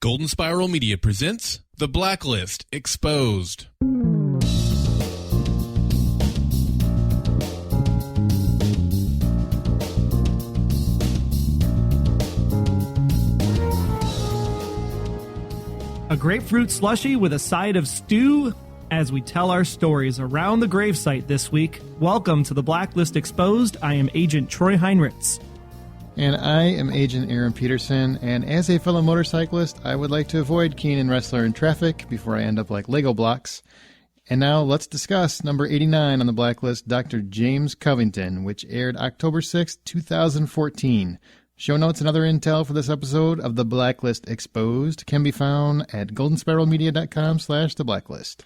Golden Spiral Media presents The Blacklist Exposed. A grapefruit slushie with a side of stew as we tell our stories around the gravesite this week. Welcome to The Blacklist Exposed. I am Agent Troy Heinrichs. And I am Agent Aaron Peterson, and as a fellow motorcyclist, I would like to avoid Keenan Wrestler in traffic before I end up like Lego blocks. And now let's discuss number 89 on the Blacklist, Dr. James Covington, which aired October 6, 2014. Show notes and other intel for this episode of The Blacklist Exposed can be found at goldenspiralmedia.com/theblacklist.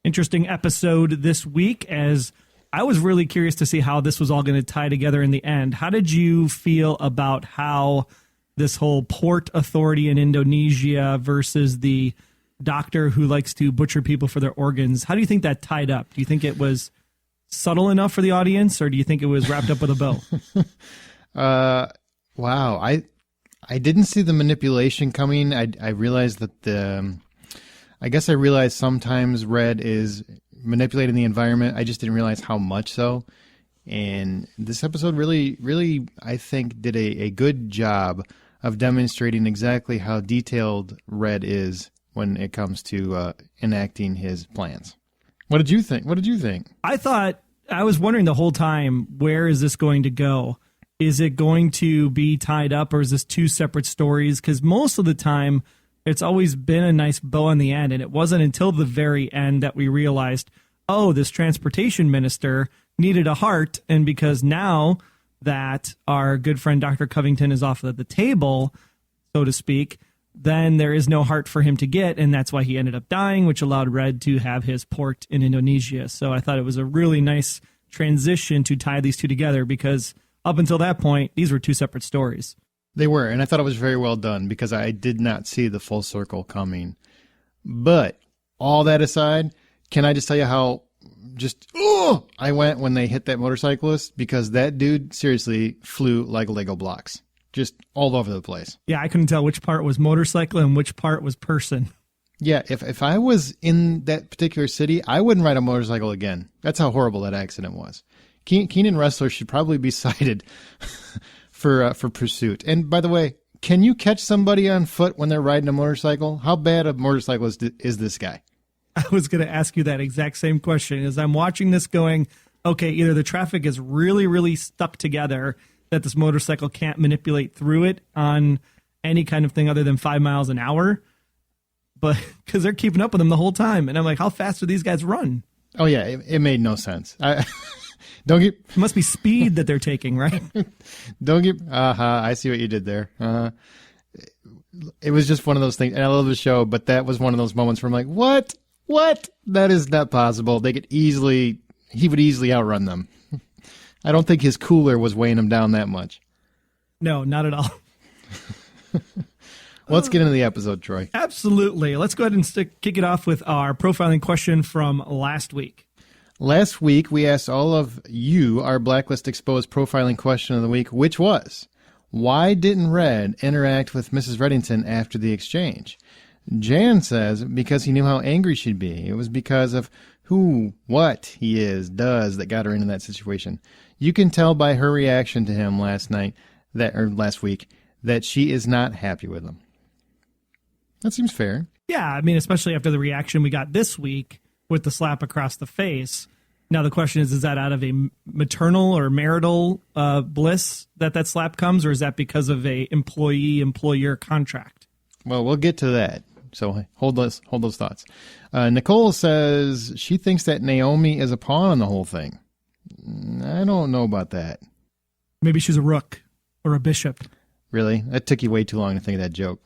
Interesting episode this week, as I was really curious to see how this was all going to tie together in the end. How did you feel about how this whole port authority in Indonesia versus the doctor who likes to butcher people for their organs, how do you think that tied up? Do you think it was subtle enough for the audience, or do you think it was wrapped up with a bow? Wow. I didn't see the manipulation coming. I realized that I guess I realized sometimes Red is manipulating the environment. I just didn't realize how much so. And this episode really, I think, did a good job of demonstrating exactly how detailed Red is when it comes to enacting his plans. What did you think? I was wondering the whole time, where is this going to go? Is it going to be tied up, or is this two separate stories? Because most of the time, it's always been a nice bow on the end, and it wasn't until the very end that we realized, oh, this transportation minister needed a heart, and because now that our good friend Dr. Covington is off of the table, so to speak, then there is no heart for him to get, and that's why he ended up dying, which allowed Red to have his port in Indonesia. So I thought it was a really nice transition to tie these two together, because up until that point, these were two separate stories. They were, and I thought it was very well done because I did not see the full circle coming. But all that aside, can I just tell you how I went when they hit that motorcyclist? Because that dude seriously flew like Lego blocks, just all over the place. Yeah, I couldn't tell which part was motorcycle and which part was person. Yeah, if I was in that particular city, I wouldn't ride a motorcycle again. That's how horrible that accident was. Keenan Wrestler should probably be cited for pursuit. And by the way, can you catch somebody on foot when they're riding a motorcycle? How bad a motorcyclist is this guy? I was going to ask you that exact same question as I'm watching this going, okay, either the traffic is really, really stuck together that this motorcycle can't manipulate through it on any kind of thing other than 5 miles an hour, but because they're keeping up with him the whole time. And I'm like, how fast do these guys run? Oh, yeah, it made no sense. It must be speed that they're taking, right? I see what you did there. It was just one of those things, and I love the show, but that was one of those moments where I'm like, what? That is not possible. He would easily outrun them. I don't think his cooler was weighing him down that much. No, not at all. Let's get into the episode, Troy. Absolutely. Let's go ahead and kick it off with our profiling question from last week. Last week, we asked all of you our Blacklist Exposed profiling question of the week, which was, why didn't Red interact with Mrs. Reddington after the exchange? Jan says, because he knew how angry she'd be. It was because of what he does that got her into that situation. You can tell by her reaction to him last week, that she is not happy with him. That seems fair. Yeah, I mean, especially after the reaction we got this week with the slap across the face. Now the question is that out of a maternal or marital bliss that slap comes, or is that because of a employee-employer contract? Well, we'll get to that. So hold those thoughts. Nicole says she thinks that Naomi is a pawn on the whole thing. I don't know about that. Maybe she's a rook or a bishop. Really? That took you way too long to think of that joke.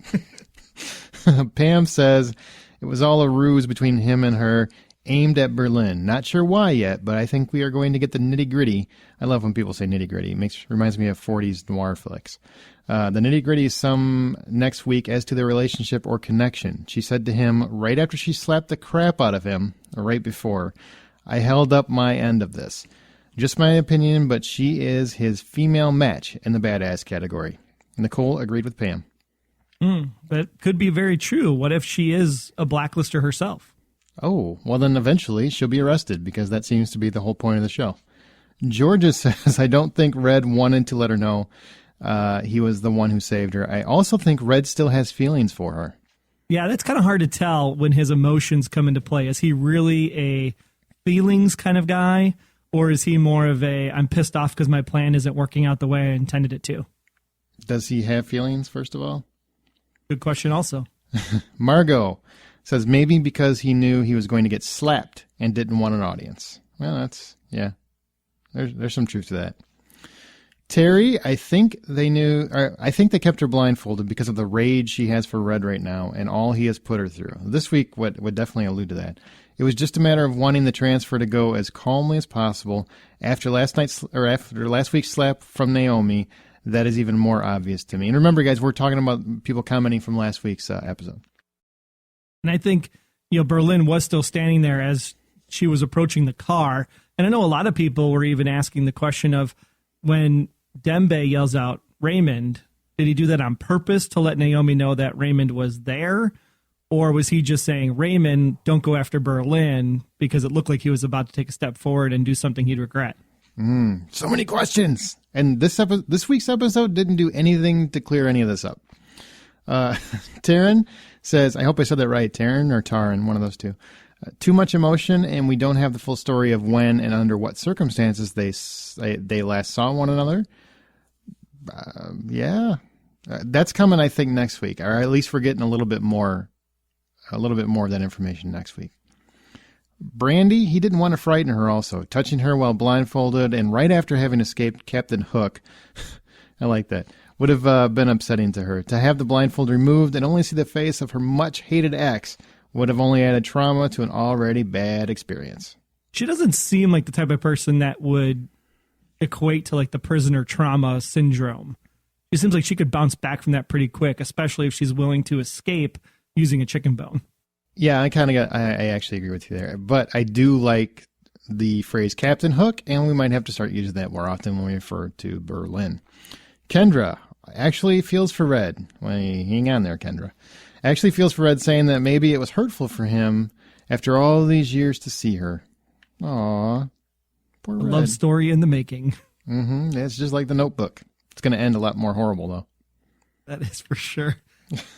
Pam says it was all a ruse between him and her, aimed at Berlin. Not sure why yet, but I think we are going to get the nitty-gritty. I love when people say nitty-gritty. It reminds me of 40s noir flicks. The nitty-gritty is some next week as to their relationship or connection. She said to him right after she slapped the crap out of him, or right before, I held up my end of this. Just my opinion, but she is his female match in the badass category. Nicole agreed with Pam. That could be very true. What if she is a blacklister herself? Oh, well then eventually she'll be arrested because that seems to be the whole point of the show. Georgia says, I don't think Red wanted to let her know he was the one who saved her. I also think Red still has feelings for her. Yeah, that's kind of hard to tell when his emotions come into play. Is he really a feelings kind of guy, or is he more of a I'm pissed off because my plan isn't working out the way I intended it to? Does he have feelings, first of all? Good question also. Margot says maybe because he knew he was going to get slapped and didn't want an audience. Well, that's, yeah, there's some truth to that. Terry, I think they kept her blindfolded because of the rage she has for Red right now and all he has put her through. This week would definitely allude to that. It was just a matter of wanting the transfer to go as calmly as possible. After last week's slap from Naomi, that is even more obvious to me. And remember, guys, we're talking about people commenting from last week's episode. And I think, Berlin was still standing there as she was approaching the car. And I know a lot of people were even asking the question of when Dembe yells out, Raymond, did he do that on purpose to let Naomi know that Raymond was there? Or was he just saying, Raymond, don't go after Berlin, because it looked like he was about to take a step forward and do something he'd regret? So many questions. And this week's episode didn't do anything to clear any of this up. Taryn says, I hope I said that right, Taryn or Taran, one of those two. Too much emotion, and we don't have the full story of when and under what circumstances they last saw one another. That's coming, I think, next week, or at least we're getting a little bit more of that information next week. Brandy, he didn't want to frighten her also, touching her while blindfolded, and right after having escaped Captain Hook, I like that, would have been upsetting to her. To have the blindfold removed and only see the face of her much-hated ex would have only added trauma to an already bad experience. She doesn't seem like the type of person that would equate to like the prisoner trauma syndrome. It seems like she could bounce back from that pretty quick, especially if she's willing to escape using a chicken bone. Yeah, I actually agree with you there. But I do like the phrase Captain Hook, and we might have to start using that more often when we refer to Berlin. Kendra actually feels for Red. Well, hang on there, Kendra. Actually feels for Red, saying that maybe it was hurtful for him after all these years to see her. Aw, poor Red. A love story in the making. Mm-hmm. It's just like The Notebook. It's going to end a lot more horrible, though. That is for sure.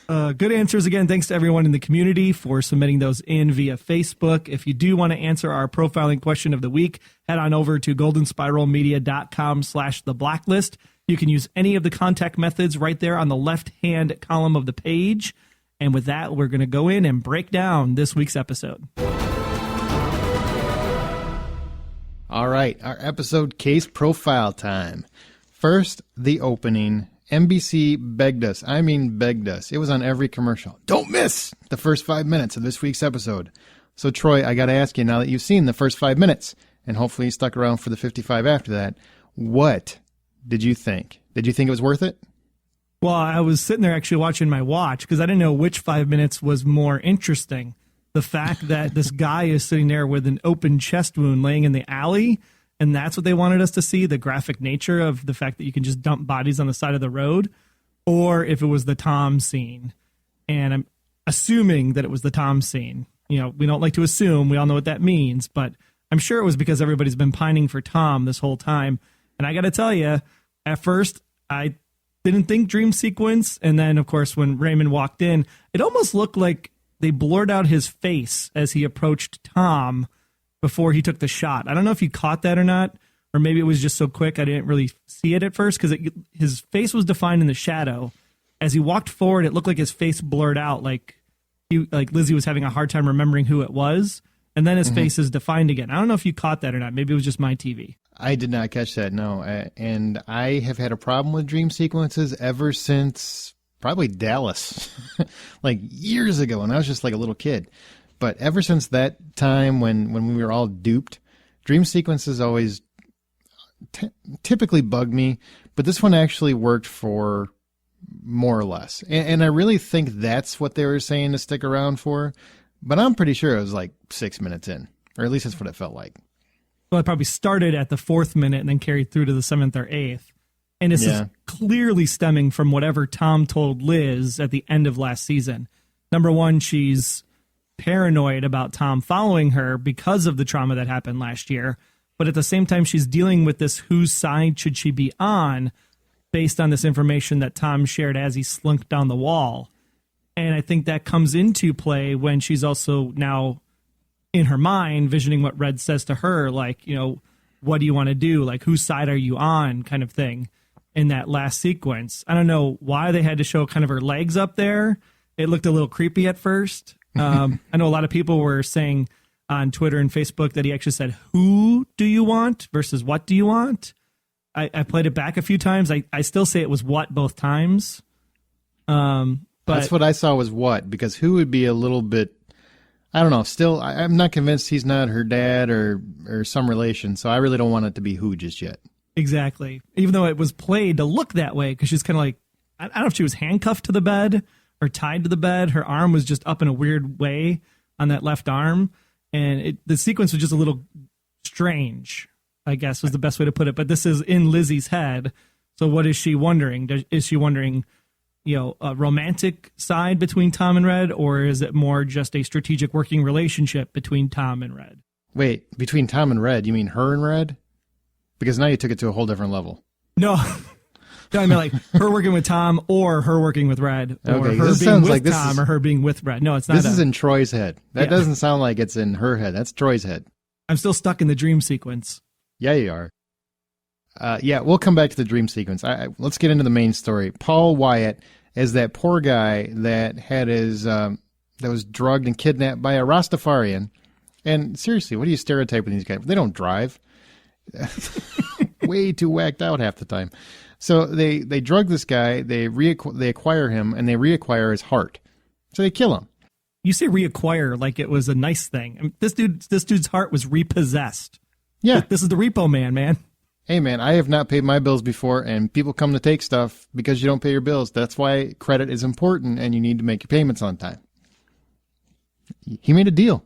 Good answers again. Thanks to everyone in the community for submitting those in via Facebook. If you do want to answer our profiling question of the week, head on over to goldenspiralmedia.com/the blacklist. You can use any of the contact methods right there on the left-hand column of the page. And with that, we're going to go in and break down this week's episode. All right, our episode case profile time. First, the opening. NBC begged us. It was on every commercial. Don't miss the first 5 minutes of this week's episode. So, Troy, I got to ask you, now that you've seen the first 5 minutes, and hopefully you stuck around for the 55 after that, what did you think? Did you think it was worth it? Well, I was sitting there actually watching my watch because I didn't know which 5 minutes was more interesting. The fact that this guy is sitting there with an open chest wound laying in the alley, and that's what they wanted us to see, the graphic nature of the fact that you can just dump bodies on the side of the road, or if it was the Tom scene. And I'm assuming that it was the Tom scene. We don't like to assume. We all know what that means, but I'm sure it was because everybody's been pining for Tom this whole time. And I got to tell you, at first, I didn't think dream sequence. And then, of course, when Raymond walked in, it almost looked like they blurred out his face as he approached Tom before he took the shot. I don't know if you caught that or not, or maybe it was just so quick I didn't really see it at first because his face was defined in the shadow. As he walked forward, it looked like his face blurred out, like Lizzie was having a hard time remembering who it was, and then his face is defined again. I don't know if you caught that or not. Maybe it was just my TV. I did not catch that, no. And I have had a problem with dream sequences ever since probably Dallas, like years ago, when I was just like a little kid. But ever since that time when we were all duped, dream sequences always typically bugged me. But this one actually worked for more or less. And I really think that's what they were saying to stick around for. But I'm pretty sure it was like 6 minutes in, or at least that's what it felt like. Well, it probably started at the 4th minute and then carried through to the 7th or 8th. And this is clearly stemming from whatever Tom told Liz at the end of last season. Number one, she's paranoid about Tom following her because of the trauma that happened last year. But at the same time, she's dealing with this whose side should she be on based on this information that Tom shared as he slunk down the wall. And I think that comes into play when she's also now in her mind visioning what Red says to her, like, you know, what do you want to do? Like, whose side are you on kind of thing in that last sequence. I don't know why they had to show kind of her legs up there. It looked a little creepy at first. I know a lot of people were saying on Twitter and Facebook that he actually said, who do you want versus what do you want? I played it back a few times. I still say it was what both times. But that's what I saw was what, because who would be a little bit, I don't know, still, I'm not convinced he's not her dad or some relation, so I really don't want it to be who just yet. Exactly. Even though it was played to look that way, because she's kind of like, I don't know if she was handcuffed to the bed or tied to the bed. Her arm was just up in a weird way on that left arm, and the sequence was just a little strange, I guess was the best way to put it. But this is in Lizzie's head, so what is she wondering? Is she wondering, you know, a romantic side between Tom and Red, or is it more just a strategic working relationship between Tom and Red? Wait, between Tom and Red, you mean her and Red? Because now you took it to a whole different level. No, I mean like her working with Tom or her working with Red, or okay, her being with Tom or her being with Red. No, it's not. This is in Troy's head. That doesn't sound like it's in her head. That's Troy's head. I'm still stuck in the dream sequence. Yeah, you are. Yeah, we'll come back to the dream sequence. Let's get into the main story. Paul Wyatt is that poor guy that had his that was drugged and kidnapped by a Rastafarian. And seriously, what are you stereotyping these guys? They don't drive. Way too whacked out half the time. So they drug this guy, they acquire him, and they reacquire his heart. So they kill him. You say reacquire like it was a nice thing. I mean, this dude's heart was repossessed. Yeah. This is the repo man. Hey, man, I have not paid my bills before, and people come to take stuff because you don't pay your bills. That's why credit is important, and you need to make your payments on time. He made a deal.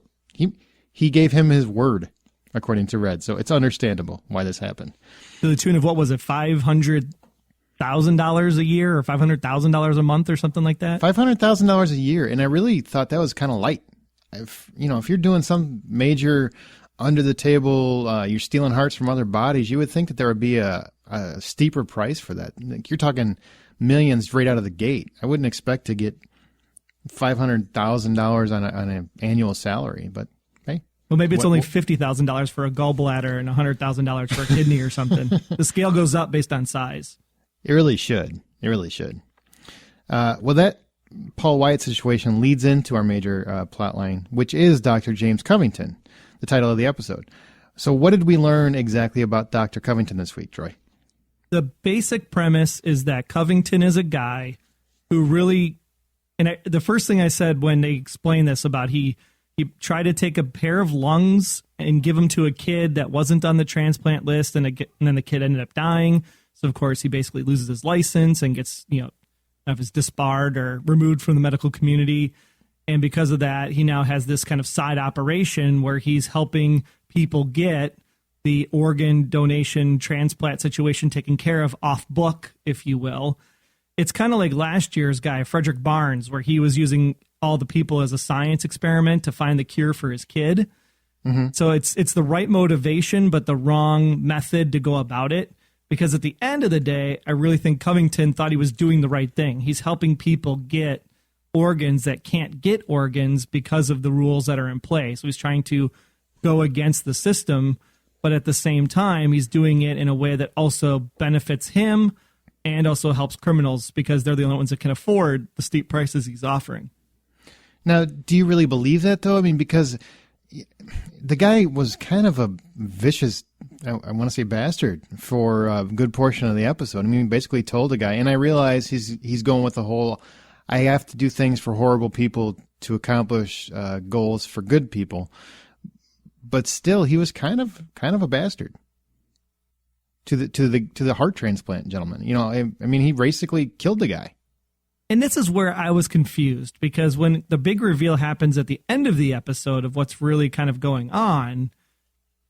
He gave him his word, according to Red. So it's understandable why this happened. To the tune of, what was it, $500,000 a year or $500,000 a month or something like that? $500,000 a year. And I really thought that was kind of light. If you're doing some major under the table, you're stealing hearts from other bodies, you would think that there would be a steeper price for that. Like, you're talking millions right out of the gate. I wouldn't expect to get $500,000 on an annual salary, but hey. Well, maybe it's only $50,000 for a gallbladder and $100,000 for a kidney or something. The scale goes up based on size. It really should. It really should. Well, that Paul Wyatt situation leads into our major plot line, which is Dr. James Covington, the title of the episode. So what did we learn exactly about Dr. Covington this week, Troy? The basic premise is that Covington is a guy who really, and the first thing I said when they explained this about he tried to take a pair of lungs and give them to a kid that wasn't on the transplant list, and then the kid ended up dying. So, of course, he basically loses his license and gets, is disbarred or removed from the medical community. And because of that, he now has this kind of side operation where he's helping people get the organ donation transplant situation taken care of off book, if you will. It's kind of like last year's guy, Frederick Barnes, where he was using all the people as a science experiment to find the cure for his kid. Mm-hmm. So it's the right motivation, but the wrong method to go about it. Because at the end of the day, I really think Covington thought he was doing the right thing. He's helping people get organs that can't get organs because of the rules that are in place. So he's trying to go against the system, but at the same time, he's doing it in a way that also benefits him and also helps criminals because they're the only ones that can afford the steep prices he's offering. Now, do you really believe that, though? I mean, because the guy was kind of a vicious, I want to say bastard, for a good portion of the episode. I mean, he basically told the guy, and I realize he's going with the whole, I have to do things for horrible people to accomplish goals for good people. But still, he was kind of a bastard to the heart transplant gentleman. I mean, he basically killed the guy. And this is where I was confused, because when the big reveal happens at the end of the episode of what's really kind of going on,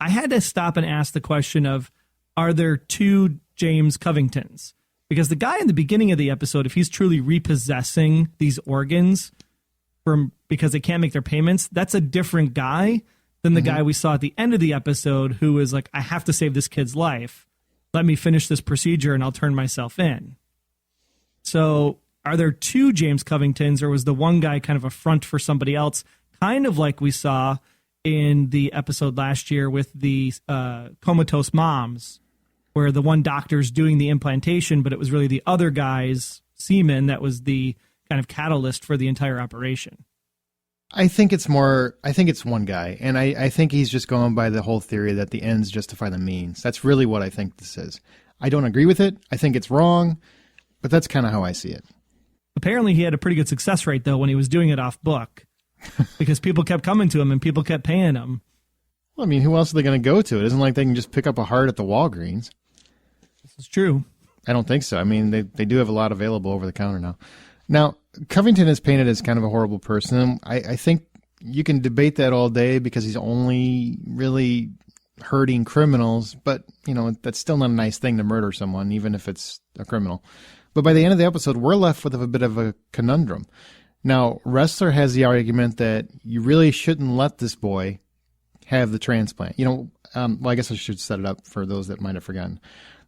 I had to stop and ask the question of, are there two James Covingtons. Because the guy in the beginning of the episode, if he's truly repossessing these organs because they can't make their payments, that's a different guy than the guy we saw at the end of the episode who is like, I have to save this kid's life. Let me finish this procedure and I'll turn myself in. So are there two James Covingtons, or was the one guy kind of a front for somebody else, kind of like we saw in the episode last year with the comatose moms, where the one doctor's doing the implantation, but it was really the other guy's semen that was the kind of catalyst for the entire operation? I think it's one guy, and I think he's just going by the whole theory that the ends justify the means. That's really what I think this is. I don't agree with it. I think it's wrong, but that's kind of how I see it. Apparently he had a pretty good success rate, though, when he was doing it off book, because people kept coming to him and people kept paying him. Well, I mean, who else are they going to go to? It isn't like they can just pick up a heart at the Walgreens. This is true. I don't think so. I mean, they do have a lot available over the counter now. Now, Covington is painted as kind of a horrible person. I think you can debate that all day because he's only really hurting criminals, but, you know, that's still not a nice thing to murder someone, even if it's a criminal. But by the end of the episode, we're left with a bit of a conundrum. Now, Wrestler has the argument that you really shouldn't let this boy have the transplant. You know, well, I guess I should set it up for those that might have forgotten.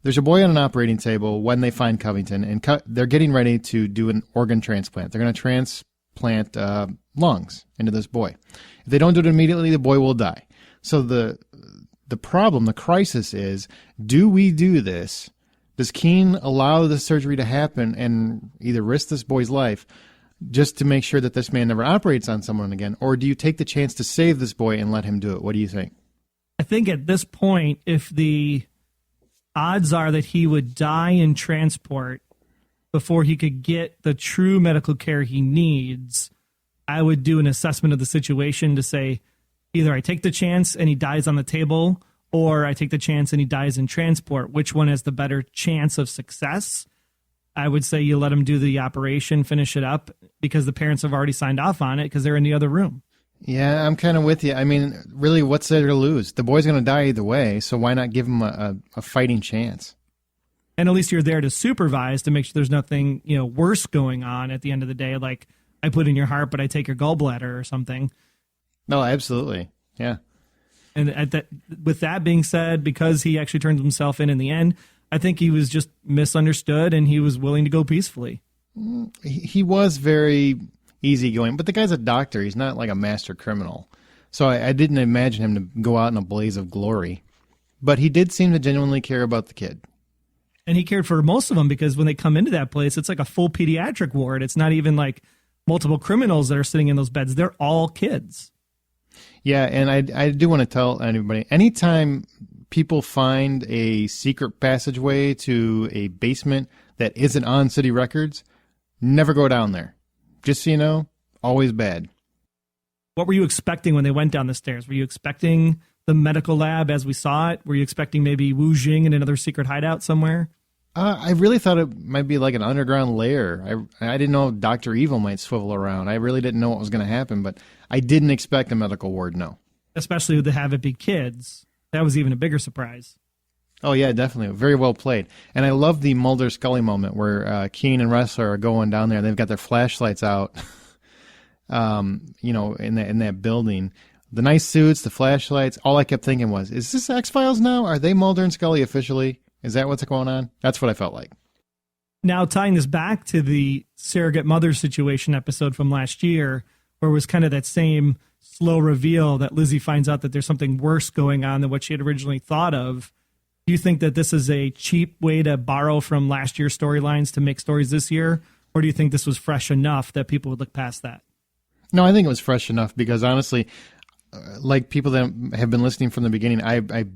There's a boy on an operating table when they find Covington, and they're getting ready to do an organ transplant. They're going to transplant lungs into this boy. If they don't do it immediately, the boy will die. So the problem, the crisis is, do we do this? Does Keene allow the surgery to happen and either risk this boy's life just to make sure that this man never operates on someone again, or do you take the chance to save this boy and let him do it? What do you think? I think at this point, if the odds are that he would die in transport before he could get the true medical care he needs, I would do an assessment of the situation to say, either I take the chance and he dies on the table, or I take the chance and he dies in transport. Which one has the better chance of success? I would say you let him do the operation, finish it up, because the parents have already signed off on it because they're in the other room. Yeah, I'm kind of with you. I mean, really, what's there to lose? The boy's going to die either way, so why not give him a fighting chance? And at least you're there to supervise to make sure there's nothing, you know, worse going on at the end of the day, like I put in your heart, but I take your gallbladder or something. No, absolutely. Yeah. And with that being said, because he actually turned himself in the end, I think he was just misunderstood and he was willing to go peacefully. He was very easygoing, but the guy's a doctor. He's not like a master criminal. So I didn't imagine him to go out in a blaze of glory. But he did seem to genuinely care about the kid. And he cared for most of them, because when they come into that place, it's like a full pediatric ward. It's not even like multiple criminals that are sitting in those beds. They're all kids. Yeah, and I do want to tell anybody, anytime people find a secret passageway to a basement that isn't on city records, never go down there. Just so you know, always bad. What were you expecting when they went down the stairs? Were you expecting the medical lab as we saw it? Were you expecting maybe Wu Jing in another secret hideout somewhere? I really thought it might be like an underground lair. I didn't know Dr. Evil might swivel around. I really didn't know what was going to happen, but I didn't expect a medical ward, no. Especially to have it be kids. That was even a bigger surprise. Oh, yeah, definitely. Very well played. And I love the Mulder-Scully moment where Keene and Wrestler are going down there. They've got their flashlights out, you know, in that building. The nice suits, the flashlights. All I kept thinking was, is this X-Files now? Are they Mulder and Scully officially? Is that what's going on? That's what I felt like. Now, tying this back to the surrogate mother situation episode from last year, where it was kind of that same slow reveal that Lizzie finds out that there's something worse going on than what she had originally thought of. Do you think that this is a cheap way to borrow from last year's storylines to make stories this year? Or do you think this was fresh enough that people would look past that? No, I think it was fresh enough because honestly, like people that have been listening from the beginning, I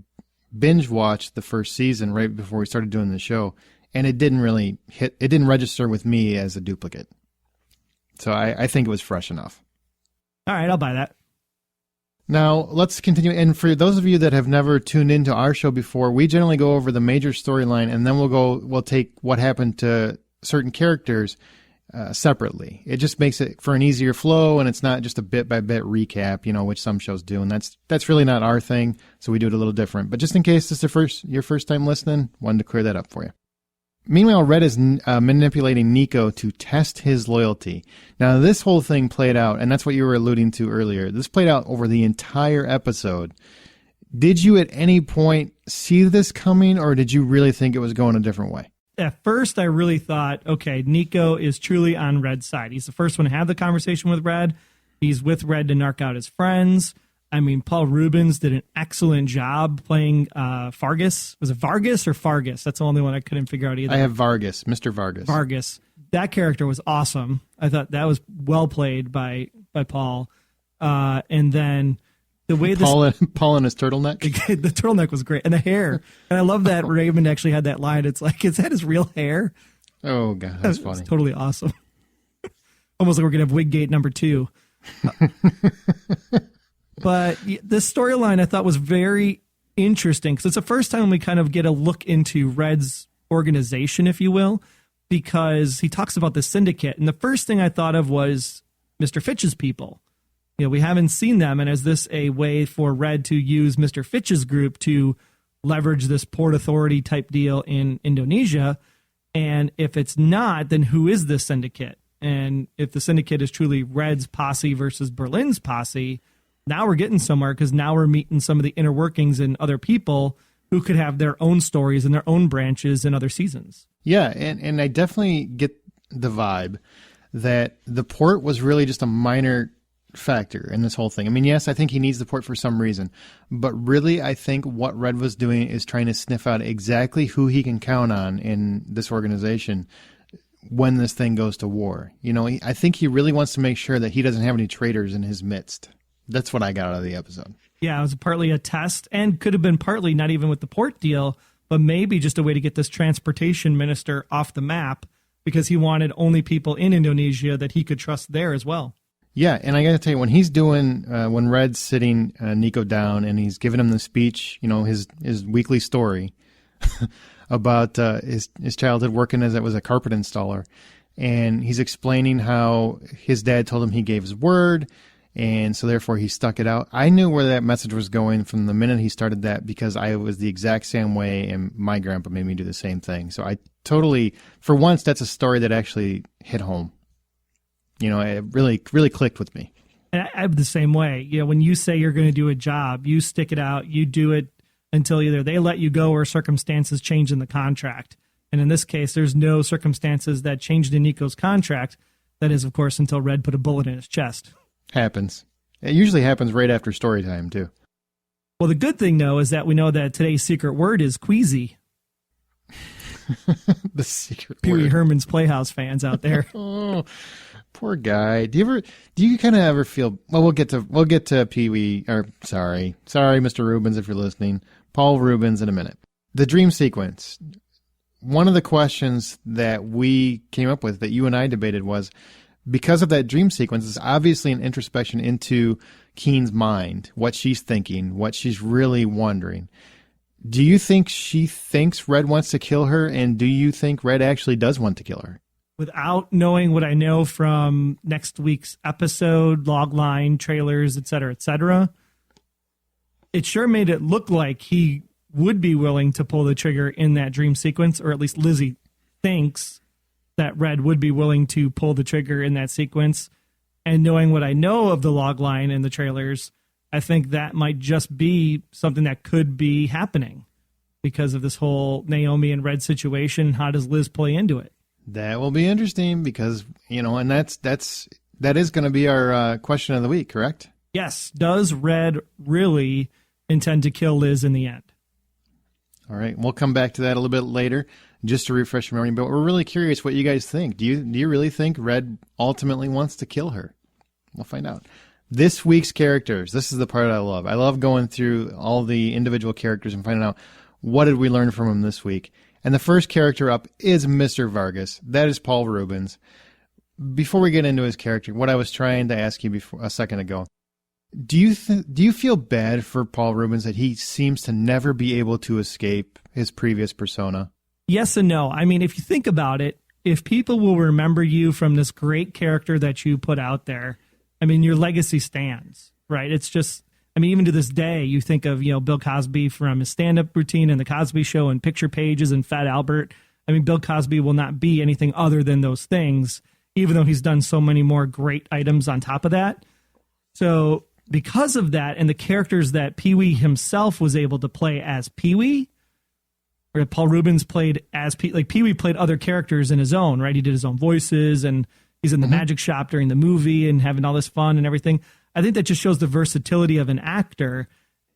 binge watched the first season right before we started doing the show, and it didn't really it didn't register with me as a duplicate. So I think it was fresh enough. All right, I'll buy that. Now, let's continue. And for those of you that have never tuned into our show before, we generally go over the major storyline, and then we'll take what happened to certain characters separately. It just makes it for an easier flow, and it's not just a bit by bit recap, which some shows do, and that's really not our thing. So we do it a little different. But just in case this is your first time listening, wanted to clear that up for you. Meanwhile, Red is manipulating Nico to test his loyalty. Now, this whole thing played out, and that's what you were alluding to earlier. This played out over the entire episode. Did you at any point see this coming, or did you really think it was going a different way? At first, I really thought, okay, Nico is truly on Red's side. He's the first one to have the conversation with Red. He's with Red to narc out his friends. I mean, Paul Reubens did an excellent job playing Vargas. Was it Vargas or Fargus? That's the only one I couldn't figure out either. I have Vargas, Mr. Vargas. Vargas. That character was awesome. I thought that was well played by Paul. And then the way Paul in his turtleneck. The turtleneck was great, and the hair. And I love that Raymond actually had that line. It's like, is that his real hair? Oh god, that's funny. It's totally awesome. Almost like we're gonna have Wiggate number 2. But this storyline I thought was very interesting because it's the first time we kind of get a look into Red's organization, if you will, because he talks about the syndicate. And the first thing I thought of was Mr. Fitch's people. We haven't seen them. And is this a way for Red to use Mr. Fitch's group to leverage this Port Authority type deal in Indonesia? And if it's not, then who is this syndicate? And if the syndicate is truly Red's posse versus Berlin's posse, now we're getting somewhere because now we're meeting some of the inner workings and other people who could have their own stories and their own branches in other seasons. Yeah, and I definitely get the vibe that the port was really just a minor factor in this whole thing. I mean, yes, I think he needs the port for some reason, but really I think what Red was doing is trying to sniff out exactly who he can count on in this organization when this thing goes to war. I think he really wants to make sure that he doesn't have any traitors in his midst. That's what I got out of the episode. Yeah, it was partly a test and could have been partly not even with the port deal, but maybe just a way to get this transportation minister off the map because he wanted only people in Indonesia that he could trust there as well. Yeah, and I got to tell you, when he's doing, when Red's sitting Nico down and he's giving him the speech, his weekly story about his childhood working as a carpet installer, and he's explaining how his dad told him he gave his word, and so therefore he stuck it out. I knew where that message was going from the minute he started that because I was the exact same way, and my grandpa made me do the same thing. So I totally, for once, that's a story that actually hit home. It really, really clicked with me. And I'm the same way. When you say you're going to do a job, you stick it out, you do it until either they let you go or circumstances change in the contract. And in this case, there's no circumstances that changed in Nico's contract. That is, of course, until Red put a bullet in his chest. Happens. It usually happens right after story time, too. Well, the good thing, though, is that we know that today's secret word is queasy. The secret Pee Wee word. Herman's Playhouse fans out there. Oh, poor guy. Do you kind of ever feel? Well, we'll get to Pee Wee. Or sorry, Mr. Reubens, if you're listening. Paul Reubens in a minute. The dream sequence. One of the questions that we came up with that you and I debated was, because of that dream sequence, it's obviously an introspection into Keen's mind, what she's thinking, what she's really wondering. Do you think she thinks Red wants to kill her, and do you think Red actually does want to kill her? Without knowing what I know from next week's episode, logline, trailers, etc., it sure made it look like he would be willing to pull the trigger in that dream sequence, or at least Lizzie thinks that Red would be willing to pull the trigger in that sequence. And knowing what I know of the logline and the trailers, I think that might just be something that could be happening because of this whole Naomi and Red situation. How does Liz play into it? That will be interesting because, and that is going to be our question of the week, correct? Yes. Does Red really intend to kill Liz in the end? All right. We'll come back to that a little bit later just to refresh your memory, but we're really curious what you guys think. Do you really think Red ultimately wants to kill her? We'll find out. This week's characters. This is the part I love. I love going through all the individual characters and finding out what did we learn from them this week. And the first character up is Mr. Vargas. That is Paul Reubens. Before we get into his character, what I was trying to ask you a second ago, do you feel bad for Paul Reubens that he seems to never be able to escape his previous persona? Yes and no. I mean, if you think about it, if people will remember you from this great character that you put out there, I mean, your legacy stands, right? It's just, I mean, even to this day, you think of, Bill Cosby from his stand-up routine and The Cosby Show and Picture Pages and Fat Albert. I mean, Bill Cosby will not be anything other than those things, even though he's done so many more great items on top of that. So because of that and the characters that Pee-wee himself was able to play as Pee-wee, or Paul Reubens played as Pee-wee played other characters in his own, right? He did his own voices, and he's in the magic shop during the movie and having all this fun and everything. I think that just shows the versatility of an actor,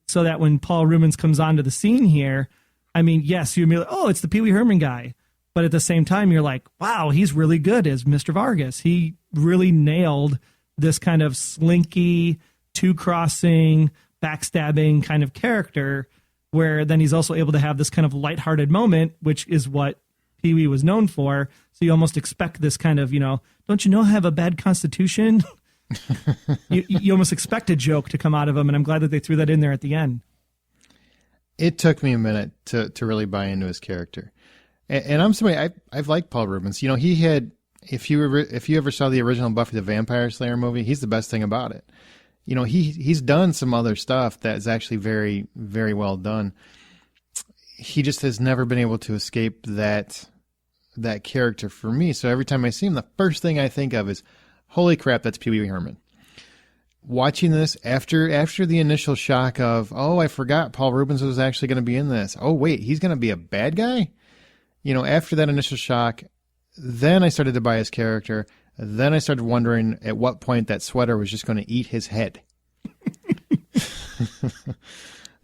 so that when Paul Reubens comes onto the scene here, I mean, yes, you'd be like, oh, it's the Pee-wee Herman guy. But at the same time, you're like, wow, he's really good as Mr. Vargas. He really nailed this kind of slinky, two-crossing, backstabbing kind of character, where then he's also able to have this kind of lighthearted moment, which is what Pee-wee was known for. So you almost expect this kind of, don't you know I have a bad constitution? you almost expect a joke to come out of him, and I'm glad that they threw that in there at the end. It took me a minute to really buy into his character. And I'm somebody, I've liked Paul Reubens. He had, if you ever saw the original Buffy the Vampire Slayer movie, he's the best thing about it. He's done some other stuff that's actually very, very well done. He just has never been able to escape that character for me. So every time I see him, the first thing I think of is, holy crap, that's Pee-wee Herman. Watching this after the initial shock of, oh, I forgot Paul Reubens was actually going to be in this. Oh, wait, he's going to be a bad guy? After that initial shock, then I started to buy his character. Then I started wondering at what point that sweater was just going to eat his head.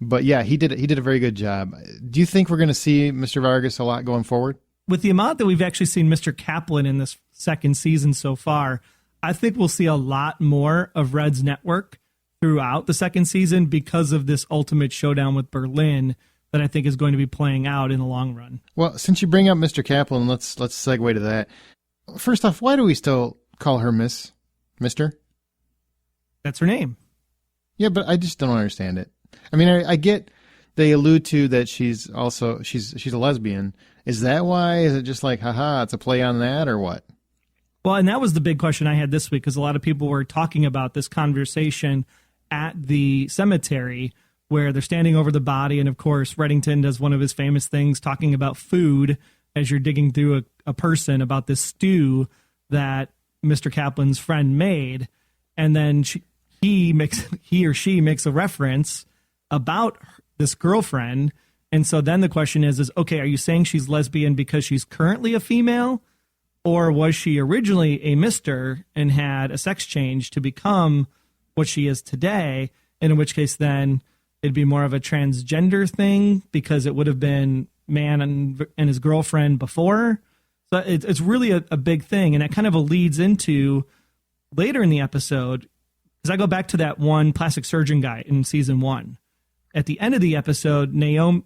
But yeah, he did a very good job. Do you think we're going to see Mr. Vargas a lot going forward? With the amount that we've actually seen Mr. Kaplan in this second season so far, I think we'll see a lot more of Red's network throughout the second season because of this ultimate showdown with Berlin that I think is going to be playing out in the long run. Well, since you bring up Mr. Kaplan, let's segue to that. First off, why do we still call her Mister? That's her name. Yeah, but I just don't understand it. I mean, I get they allude to that she's a lesbian. Is that why? Is it just like, haha, it's a play on that, or what? Well, and that was the big question I had this week, because a lot of people were talking about this conversation at the cemetery where they're standing over the body. And of course, Reddington does one of his famous things talking about food as you're digging through a person, about this stew that Mr. Kaplan's friend made. And then he or she makes a reference about this girlfriend. And so then the question is, okay, are you saying she's lesbian because she's currently a female? Or was she originally a Mr. and had a sex change to become what she is today? And in which case then it'd be more of a transgender thing because it would have been man and his girlfriend before. So it's really a big thing. And that kind of leads into later in the episode, because I go back to that one plastic surgeon guy in season 1. At the end of the episode,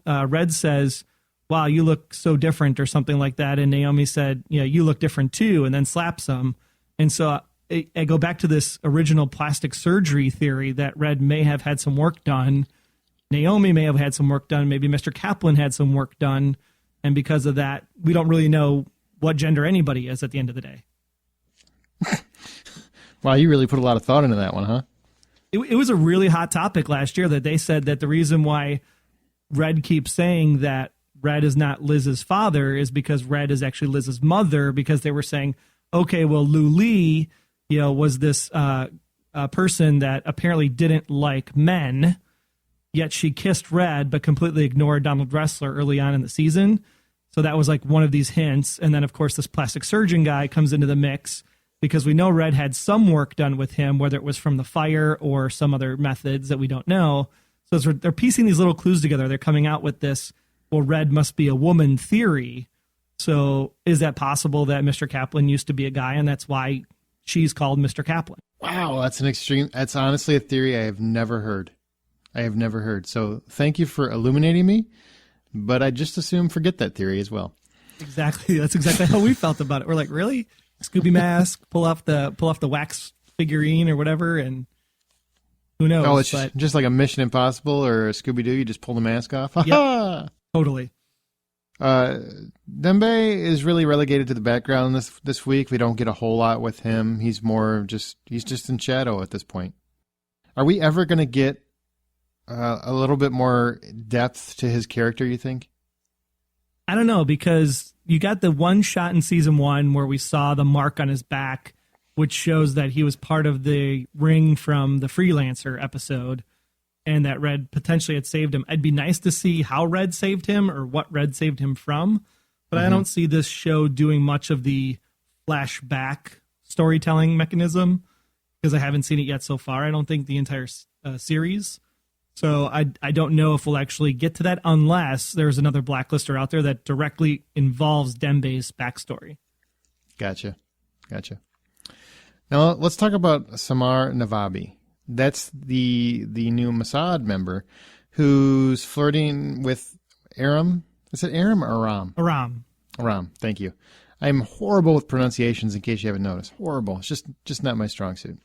Red says, wow, you look so different, or something like that. And Naomi said, yeah, you look different too, and then slaps him. And so I go back to this original plastic surgery theory that Red may have had some work done. Naomi may have had some work done. Maybe Mr. Kaplan had some work done. And because of that, we don't really know what gender anybody is at the end of the day. Wow, you really put a lot of thought into that one, huh? It was a really hot topic last year that they said that the reason why Red keeps saying that Red is not Liz's father is because Red is actually Liz's mother, because they were saying, okay, well, Lou Lee, was this person that apparently didn't like men, yet she kissed Red but completely ignored Donald Dressler early on in the season. So that was like one of these hints. And then, of course, this plastic surgeon guy comes into the mix because we know Red had some work done with him, whether it was from the fire or some other methods that we don't know. So they're piecing these little clues together. They're coming out with this, well, Red must be a woman theory. So is that possible that Mr. Kaplan used to be a guy and that's why she's called Mr. Kaplan? Wow, that's honestly a theory I have never heard. So thank you for illuminating me, but I just assume forget that theory as well. Exactly. That's exactly how we felt about it. We're like, really? Scooby mask, pull off the wax figurine or whatever, and who knows? Oh, it's just like a Mission Impossible or a Scooby-Doo. You just pull the mask off. Yep, totally. Dembe is really relegated to the background this week. We don't get a whole lot with him. He's just in shadow at this point. Are we ever going to get a little bit more depth to his character, you think? I don't know, because you got the one shot in season 1 where we saw the mark on his back, which shows that he was part of the ring from the Freelancer episode, and that Red potentially had saved him. It'd be nice to see how Red saved him or what Red saved him from, but I don't see this show doing much of the flashback storytelling mechanism because I haven't seen it yet so far. I don't think the entire series. So I don't know if we'll actually get to that unless there's another Blacklister out there that directly involves Dembe's backstory. Gotcha. Now let's talk about Samar Navabi. That's the new Mossad member who's flirting with Aram. Is it Aram or Aram? Aram, thank you. I'm horrible with pronunciations in case you haven't noticed. Horrible. It's just not my strong suit.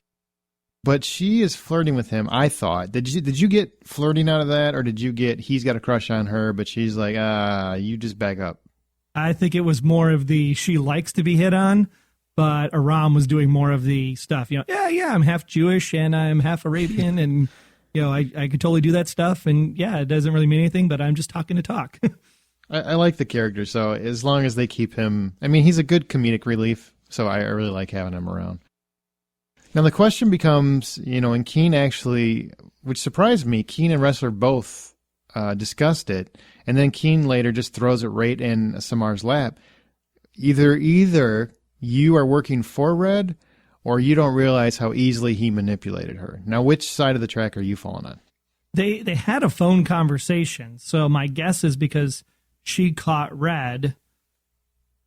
But she is flirting with him, I thought. Did you get flirting out of that, or did you get he's got a crush on her, but she's like, you just back up? I think it was more of the she likes to be hit on, but Aram was doing more of the stuff. Yeah, I'm half Jewish and I'm half Arabian, and I could totally do that stuff, and yeah, it doesn't really mean anything, but I'm just talking to talk. I like the character, so as long as they keep him, I mean, he's a good comedic relief, so I really like having him around. Now the question becomes, and Keen actually, which surprised me, Keen and Wrestler both discussed it, and then Keen later just throws it right in Samar's lap. Either you are working for Red, or you don't realize how easily he manipulated her. Now, which side of the track are you falling on? They had a phone conversation, so my guess is because she caught Red,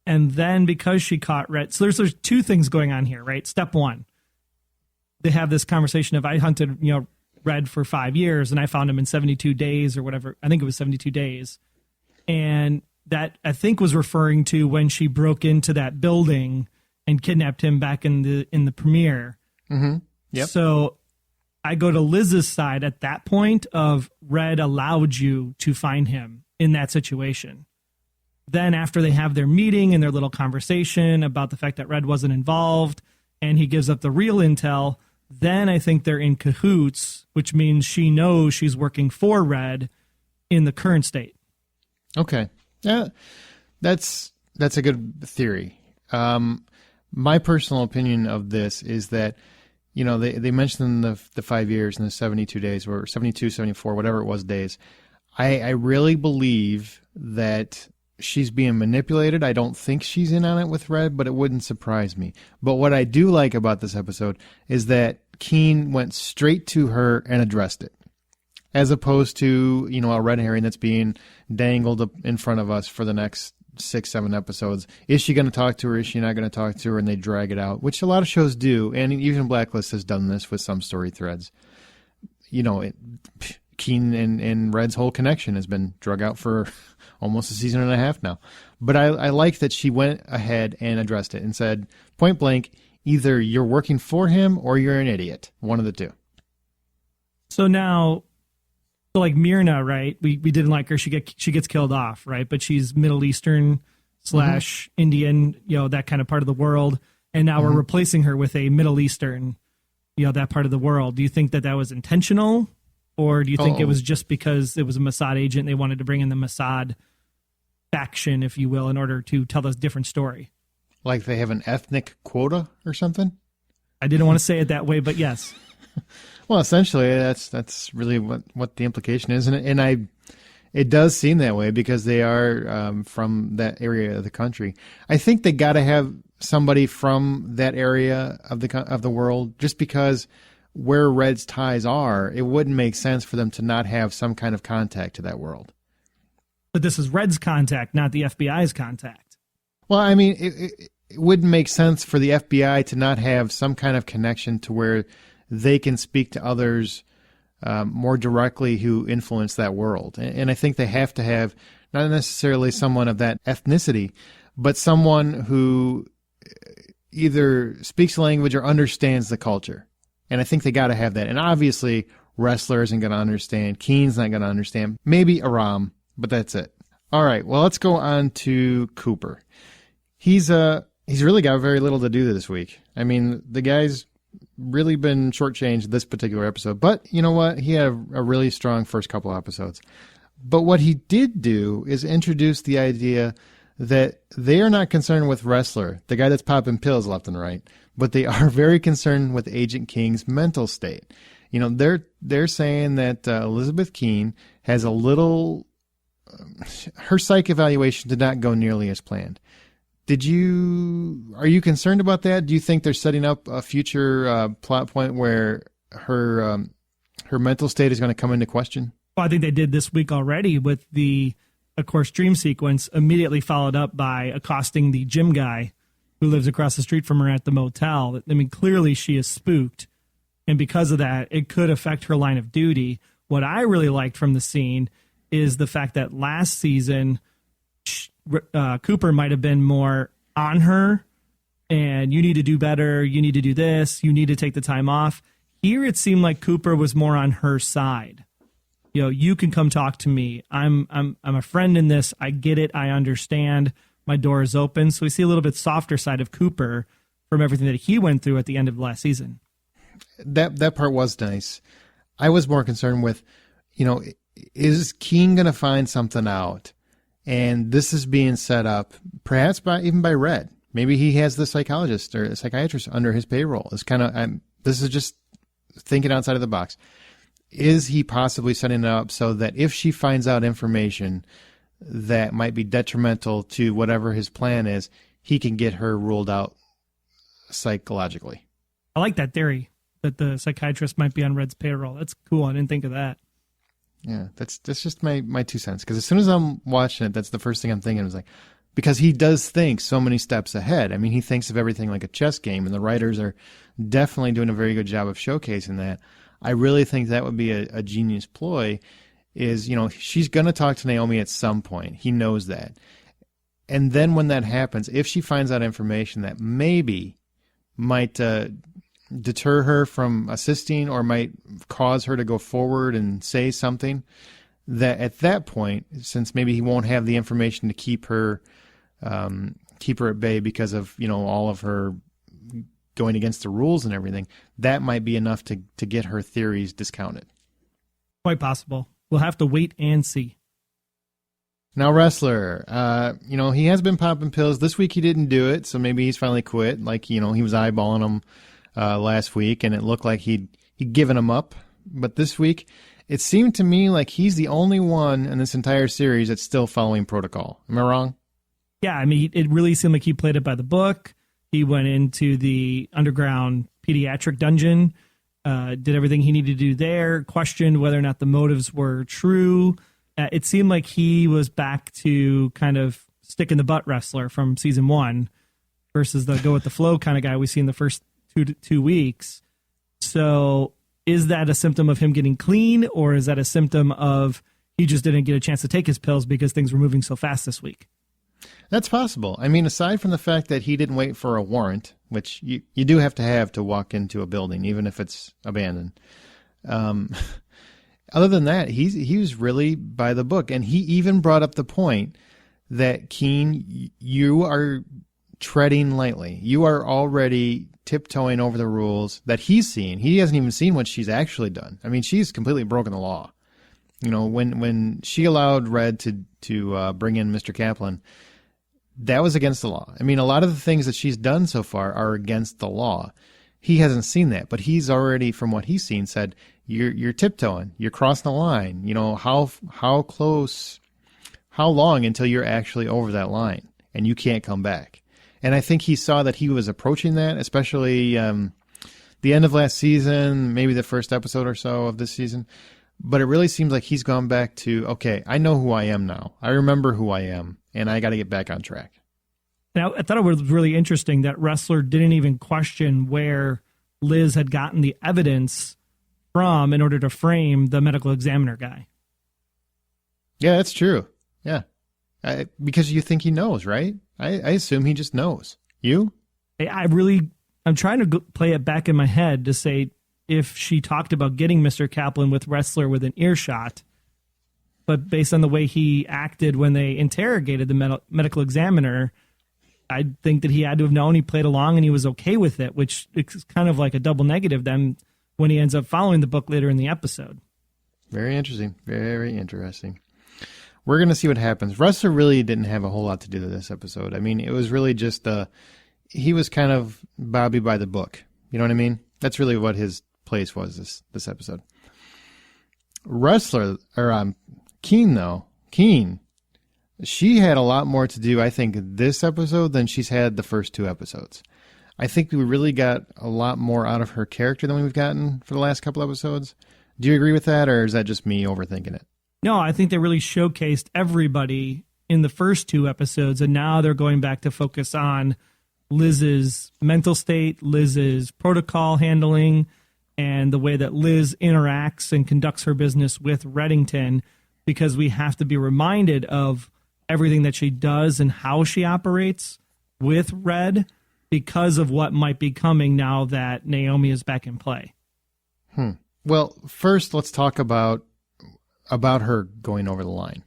and then because she caught Red, so there's two things going on here, right? Step one. They have this conversation of I hunted, Red for 5 years and I found him in 72 days or whatever. I think it was 72 days. And that I think was referring to when she broke into that building and kidnapped him back in the premiere. Mm-hmm. Yep. So I go to Liz's side at that point of Red allowed you to find him in that situation. Then after they have their meeting and their little conversation about the fact that Red wasn't involved and he gives up the real intel, then I think they're in cahoots, which means she knows she's working for Red in the current state. Okay. Yeah, that's a good theory. My personal opinion of this is that, they mentioned the 5 years and the 72 days, or 72, 74, whatever it was days. I really believe that she's being manipulated. I don't think she's in on it with Red, but it wouldn't surprise me. But what I do like about this episode is that Keen went straight to her and addressed it, as opposed to, a red herring that's being dangled in front of us for the next 6-7 episodes. Is she going to talk to her? Is she not going to talk to her? And they drag it out, which a lot of shows do. And even Blacklist has done this with some story threads. Keen and Red's whole connection has been drug out for almost a season and a half now. But I like that she went ahead and addressed it and said, point blank, either you're working for him or you're an idiot. One of the two. So now, like Myrna, right? We didn't like her. She gets killed off, right? But she's Middle Eastern / Indian, that kind of part of the world. And now we're replacing her with a Middle Eastern, that part of the world. Do you think that was intentional? Or do you think it was just because it was a Mossad agent and they wanted to bring in the Mossad faction, if you will, in order to tell this different story? Like they have an ethnic quota or something? I didn't want to say it that way, but yes. Well, essentially, that's really what the implication is. And it does seem that way because they are from that area of the country. I think they got to have somebody from that area of the world, just because where Red's ties are, it wouldn't make sense for them to not have some kind of contact to that world. But this is Red's contact, not the FBI's contact. Well, I mean, it wouldn't make sense for the FBI to not have some kind of connection to where they can speak to others more directly who influence that world. And I think they have to have not necessarily someone of that ethnicity, but someone who either speaks the language or understands the culture. And I think they got to have that. And obviously, Wrestler isn't going to understand. Keen's not going to understand. Maybe Aram, but that's it. All right, well, let's go on to Cooper. He's really got very little to do this week. I mean, the guy's really been shortchanged this particular episode. But you know what? He had a really strong first couple episodes. But what he did do is introduce the idea that they are not concerned with Wrestler, the guy that's popping pills left and right, but they are very concerned with Agent King's mental state. You know, they're saying that Elizabeth Keene has a little... her psych evaluation did not go nearly as planned. Are you concerned about that? Do you think they're setting up a future plot point where her mental state is going to come into question? Well, I think they did this week already with the, of course, dream sequence immediately followed up by accosting the gym guy who lives across the street from her at the motel. I mean, clearly she is spooked. And because of that, it could affect her line of duty. What I really liked from the scene is the fact that last season, Cooper might have been more on her and you need to do better. You need to do this. You need to take the time off. Here, it seemed like Cooper was more on her side. You know, you can come talk to me. I'm a friend in this. I get it. I understand. My door is open. So we see a little bit softer side of Cooper from everything that he went through at the end of last season. That part was nice. I was more concerned with, you know, is Keene going to find something out? And this is being set up, perhaps even by Red. Maybe he has the psychologist or the psychiatrist under his payroll. It's kind of, this is just thinking outside of the box. Is he possibly setting it up so that if she finds out information that might be detrimental to whatever his plan is, he can get her ruled out psychologically? I like that theory that the psychiatrist might be on Red's payroll. That's cool. I didn't think of that. Yeah, that's just my 2 cents. Because as soon as I'm watching it, that's the first thing I'm thinking. Is like, because he does think so many steps ahead. I mean, he thinks of everything like a chess game, and the writers are definitely doing a very good job of showcasing that. I really think that would be a genius ploy. Is, you know, she's going to talk to Naomi at some point. He knows that. And then when that happens, if she finds out information that maybe might deter her from assisting or might cause her to go forward and say something, that at that point, since maybe he won't have the information to keep her at bay because of, you know, all of her going against the rules and everything, that might be enough to get her theories discounted. Quite possible. We'll have to wait and see. Now, Wrestler, you know, he has been popping pills. This week he didn't do it, so maybe he's finally quit. Like, you know, he was eyeballing them last week, and it looked like he'd given them up. But this week, it seemed to me like he's the only one in this entire series that's still following protocol. Am I wrong? Yeah, I mean, it really seemed like he played it by the book. He went into the underground pediatric dungeon, did everything he needed to do there, questioned whether or not the motives were true. It seemed like he was back to kind of stick in the butt Wrestler from season 1 versus the go with the flow kind of guy we see in the first 2 weeks. So is that a symptom of him getting clean, or is that a symptom of he just didn't get a chance to take his pills because things were moving so fast this week? That's possible. I mean, aside from the fact that he didn't wait for a warrant, which you do have to walk into a building, even if it's abandoned. Other than that, he was really by the book. And he even brought up the point that, Keene, you are treading lightly. You are already tiptoeing over the rules that he's seen. He hasn't even seen what she's actually done. I mean, she's completely broken the law. You know, when she allowed Red to bring in Mr. Kaplan, that was against the law. I mean, a lot of the things that she's done so far are against the law. He hasn't seen that, but he's already, from what he's seen, said, you're tiptoeing, you're crossing the line. You know, how close, how long until you're actually over that line and you can't come back. And I think he saw that he was approaching that, especially the end of last season, maybe the first episode or so of this season. But it really seems like he's gone back to, okay, I know who I am now. I remember who I am, and I got to get back on track. Now, I thought it was really interesting that Wrestler didn't even question where Liz had gotten the evidence from in order to frame the medical examiner guy. Yeah, that's true. Yeah. Because you think he knows, right? I assume he just knows. You? I'm trying to play it back in my head to say if she talked about getting Mr. Kaplan with Wrestler within earshot, but based on the way he acted when they interrogated the medical examiner, I think that he had to have known. He played along and he was okay with it, which is kind of like a double negative then when he ends up following the book later in the episode. Very interesting. Very interesting. We're going to see what happens. Ressler really didn't have a whole lot to do with this episode. I mean, it was really just, he was kind of Bobby by the book. You know what I mean? That's really what his place was this episode. Keen, she had a lot more to do, I think, this episode than she's had the first two episodes. I think we really got a lot more out of her character than we've gotten for the last couple episodes. Do you agree with that, or is that just me overthinking it? No, I think they really showcased everybody in the first two episodes, and now they're going back to focus on Liz's mental state, Liz's protocol handling, and the way that Liz interacts and conducts her business with Reddington, because we have to be reminded of everything that she does and how she operates with Red because of what might be coming now that Naomi is back in play. Well, first, let's talk about her going over the line.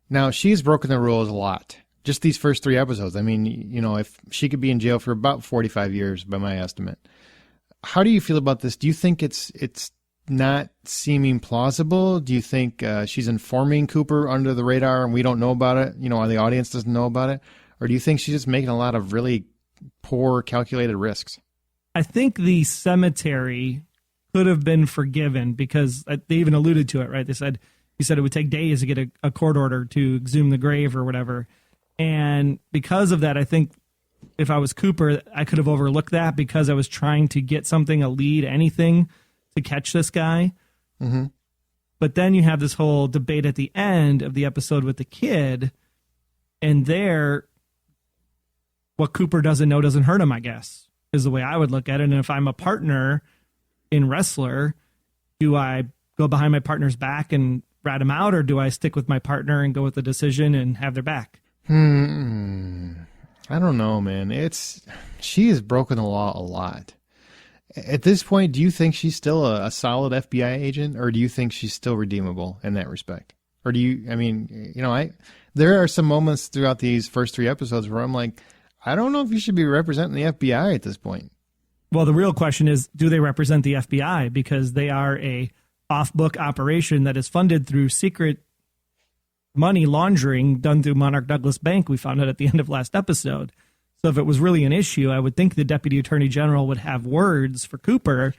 Now, she's broken the rules a lot. Just these first three episodes. I mean, you know, if she could be in jail for about 45 years by my estimate. How do you feel about this? Do you think it's not seeming plausible? Do you think she's informing Cooper under the radar and we don't know about it? You know, the audience doesn't know about it? Or do you think she's just making a lot of really poor calculated risks? I think the cemetery could have been forgiven because they even alluded to it, right? He said it would take days to get a court order to exhume the grave or whatever. And because of that, I think if I was Cooper, I could have overlooked that because I was trying to get something, a lead, anything to catch this guy. Mm-hmm. But then you have this whole debate at the end of the episode with the kid, and there, what Cooper doesn't know doesn't hurt him, I guess, is the way I would look at it. And if I'm a partner in Ressler, do I go behind my partner's back and rat him out, or do I stick with my partner and go with the decision and have their back? I don't know, man. She has broken the law a lot. At this point, do you think she's still a solid FBI agent, or do you think she's still redeemable in that respect? Or do you, I mean, you know, there are some moments throughout these first three episodes where I'm like, I don't know if you should be representing the FBI at this point. Well, the real question is, do they represent the FBI? Because they are a off-book operation that is funded through secret money laundering done through Monarch Douglas Bank. We found out at the end of last episode. So if it was really an issue, I would think the Deputy Attorney General would have words for Cooper.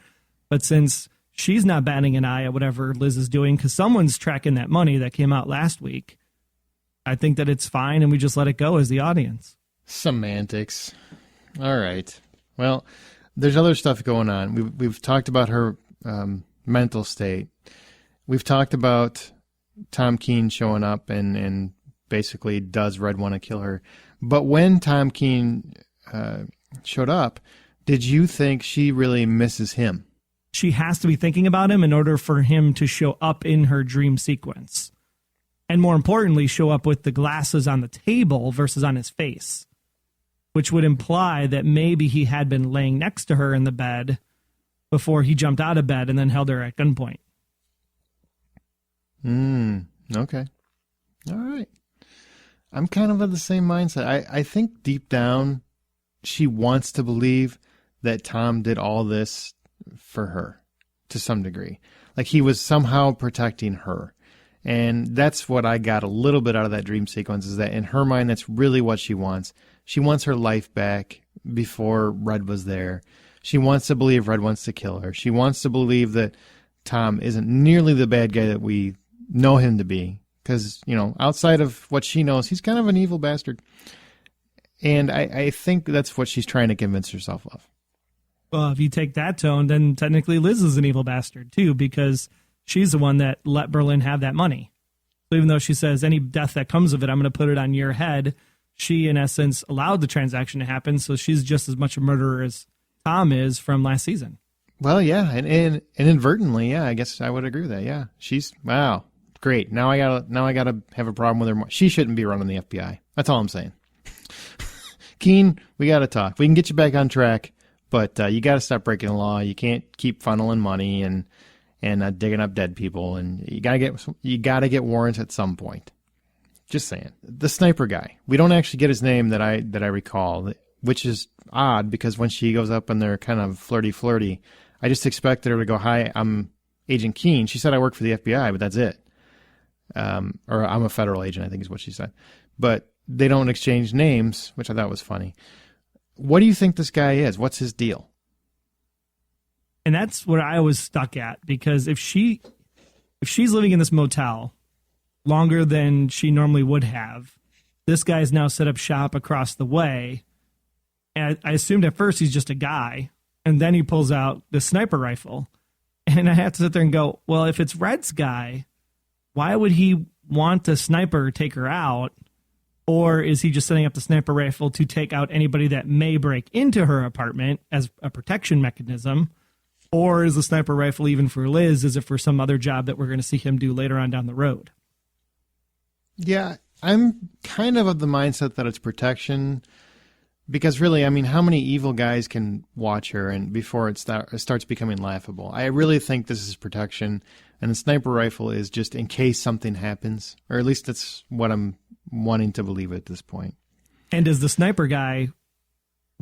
But since she's not batting an eye at whatever Liz is doing, because someone's tracking that money that came out last week, I think that it's fine and we just let it go as the audience. Semantics. All right. Well, there's other stuff going on. We've talked about her mental state. We've talked about Tom Keene showing up and basically does Red want to kill her. But when Tom Keene showed up, did you think she really misses him? She has to be thinking about him in order for him to show up in her dream sequence. And more importantly, show up with the glasses on the table versus on his face, which would imply that maybe he had been laying next to her in the bed before he jumped out of bed and then held her at gunpoint. Okay. All right. I'm kind of of the same mindset. I think deep down she wants to believe that Tom did all this for her to some degree. Like he was somehow protecting her. And that's what I got a little bit out of that dream sequence, is that in her mind, that's really what she wants. She wants her life back before Red was there. She wants to believe Red wants to kill her. She wants to believe that Tom isn't nearly the bad guy that we know him to be. Because, you know, outside of what she knows, he's kind of an evil bastard. And I think that's what she's trying to convince herself of. Well, if you take that tone, then technically Liz is an evil bastard, too, because she's the one that let Berlin have that money. So even though she says any death that comes of it, I'm going to put it on your head, she, in essence, allowed the transaction to happen, so she's just as much a murderer as Tom is from last season. Well, yeah, and inadvertently, yeah, I guess I would agree with that, yeah. She's, wow, great. Now I gotta have a problem with her. She shouldn't be running the FBI. That's all I'm saying. Keen, we got to talk. We can get you back on track, but you got to stop breaking the law. You can't keep funneling money, and and digging up dead people, and you gotta get warrants at some point. Just saying. The sniper guy. We don't actually get his name that I recall, which is odd because when she goes up and they're kind of flirty, I just expected her to go, "Hi, I'm Agent Keene." She said, "I work for the FBI," but that's it. Or I'm a federal agent, I think is what she said. But they don't exchange names, which I thought was funny. What do you think this guy is? What's his deal? And that's what I was stuck at, because if she's living in this motel longer than she normally would have, this guy's now set up shop across the way. And I assumed at first he's just a guy, and then he pulls out the sniper rifle. And I have to sit there and go, well, if it's Red's guy, why would he want a sniper take her out? Or is he just setting up the sniper rifle to take out anybody that may break into her apartment as a protection mechanism? Or is the sniper rifle even for Liz? Is it for some other job that we're going to see him do later on down the road? Yeah, I'm kind of the mindset that it's protection. Because really, I mean, how many evil guys can watch her and before it starts becoming laughable? I really think this is protection. And the sniper rifle is just in case something happens. Or at least that's what I'm wanting to believe at this point. And does the sniper guy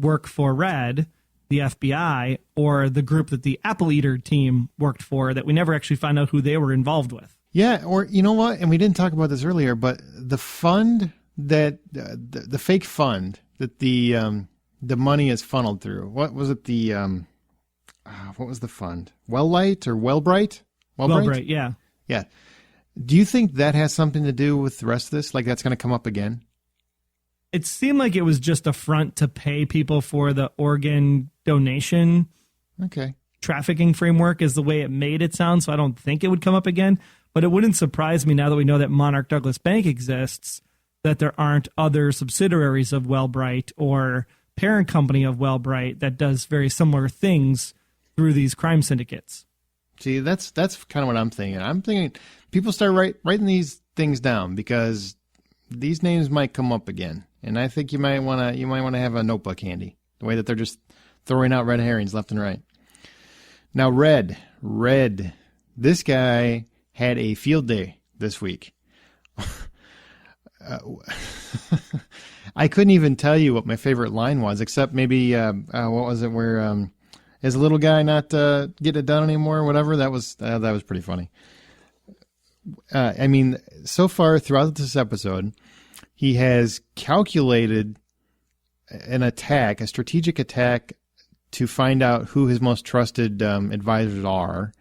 work for Red, the FBI, or the group that the Apple Eater team worked for that we never actually found out who they were involved with? Yeah, or you know what? And we didn't talk about this earlier, but the fund that the fake fund that the money is funneled through. What was it? What was the fund? Welllight or Wellbright? Wellbright, yeah. Yeah. Do you think that has something to do with the rest of this? Like that's going to come up again? It seemed like it was just a front to pay people for the organ donation. Okay. Trafficking framework is the way it made it sound, so I don't think it would come up again. But it wouldn't surprise me now that we know that Monarch Douglas Bank exists, that there aren't other subsidiaries of Wellbright or parent company of Wellbright that does very similar things through these crime syndicates. See, that's kind of what I'm thinking. I'm thinking people start writing these things down because these names might come up again, and I think you might want to have a notebook handy. The way that they're just throwing out red herrings left and right. Now, Red, this guy had a field day this week. I couldn't even tell you what my favorite line was, except maybe what was it where is a little guy not getting it done anymore or whatever. That was pretty funny. I mean, so far throughout this episode, he has calculated an attack, a strategic attack, to find out who his most trusted advisors are.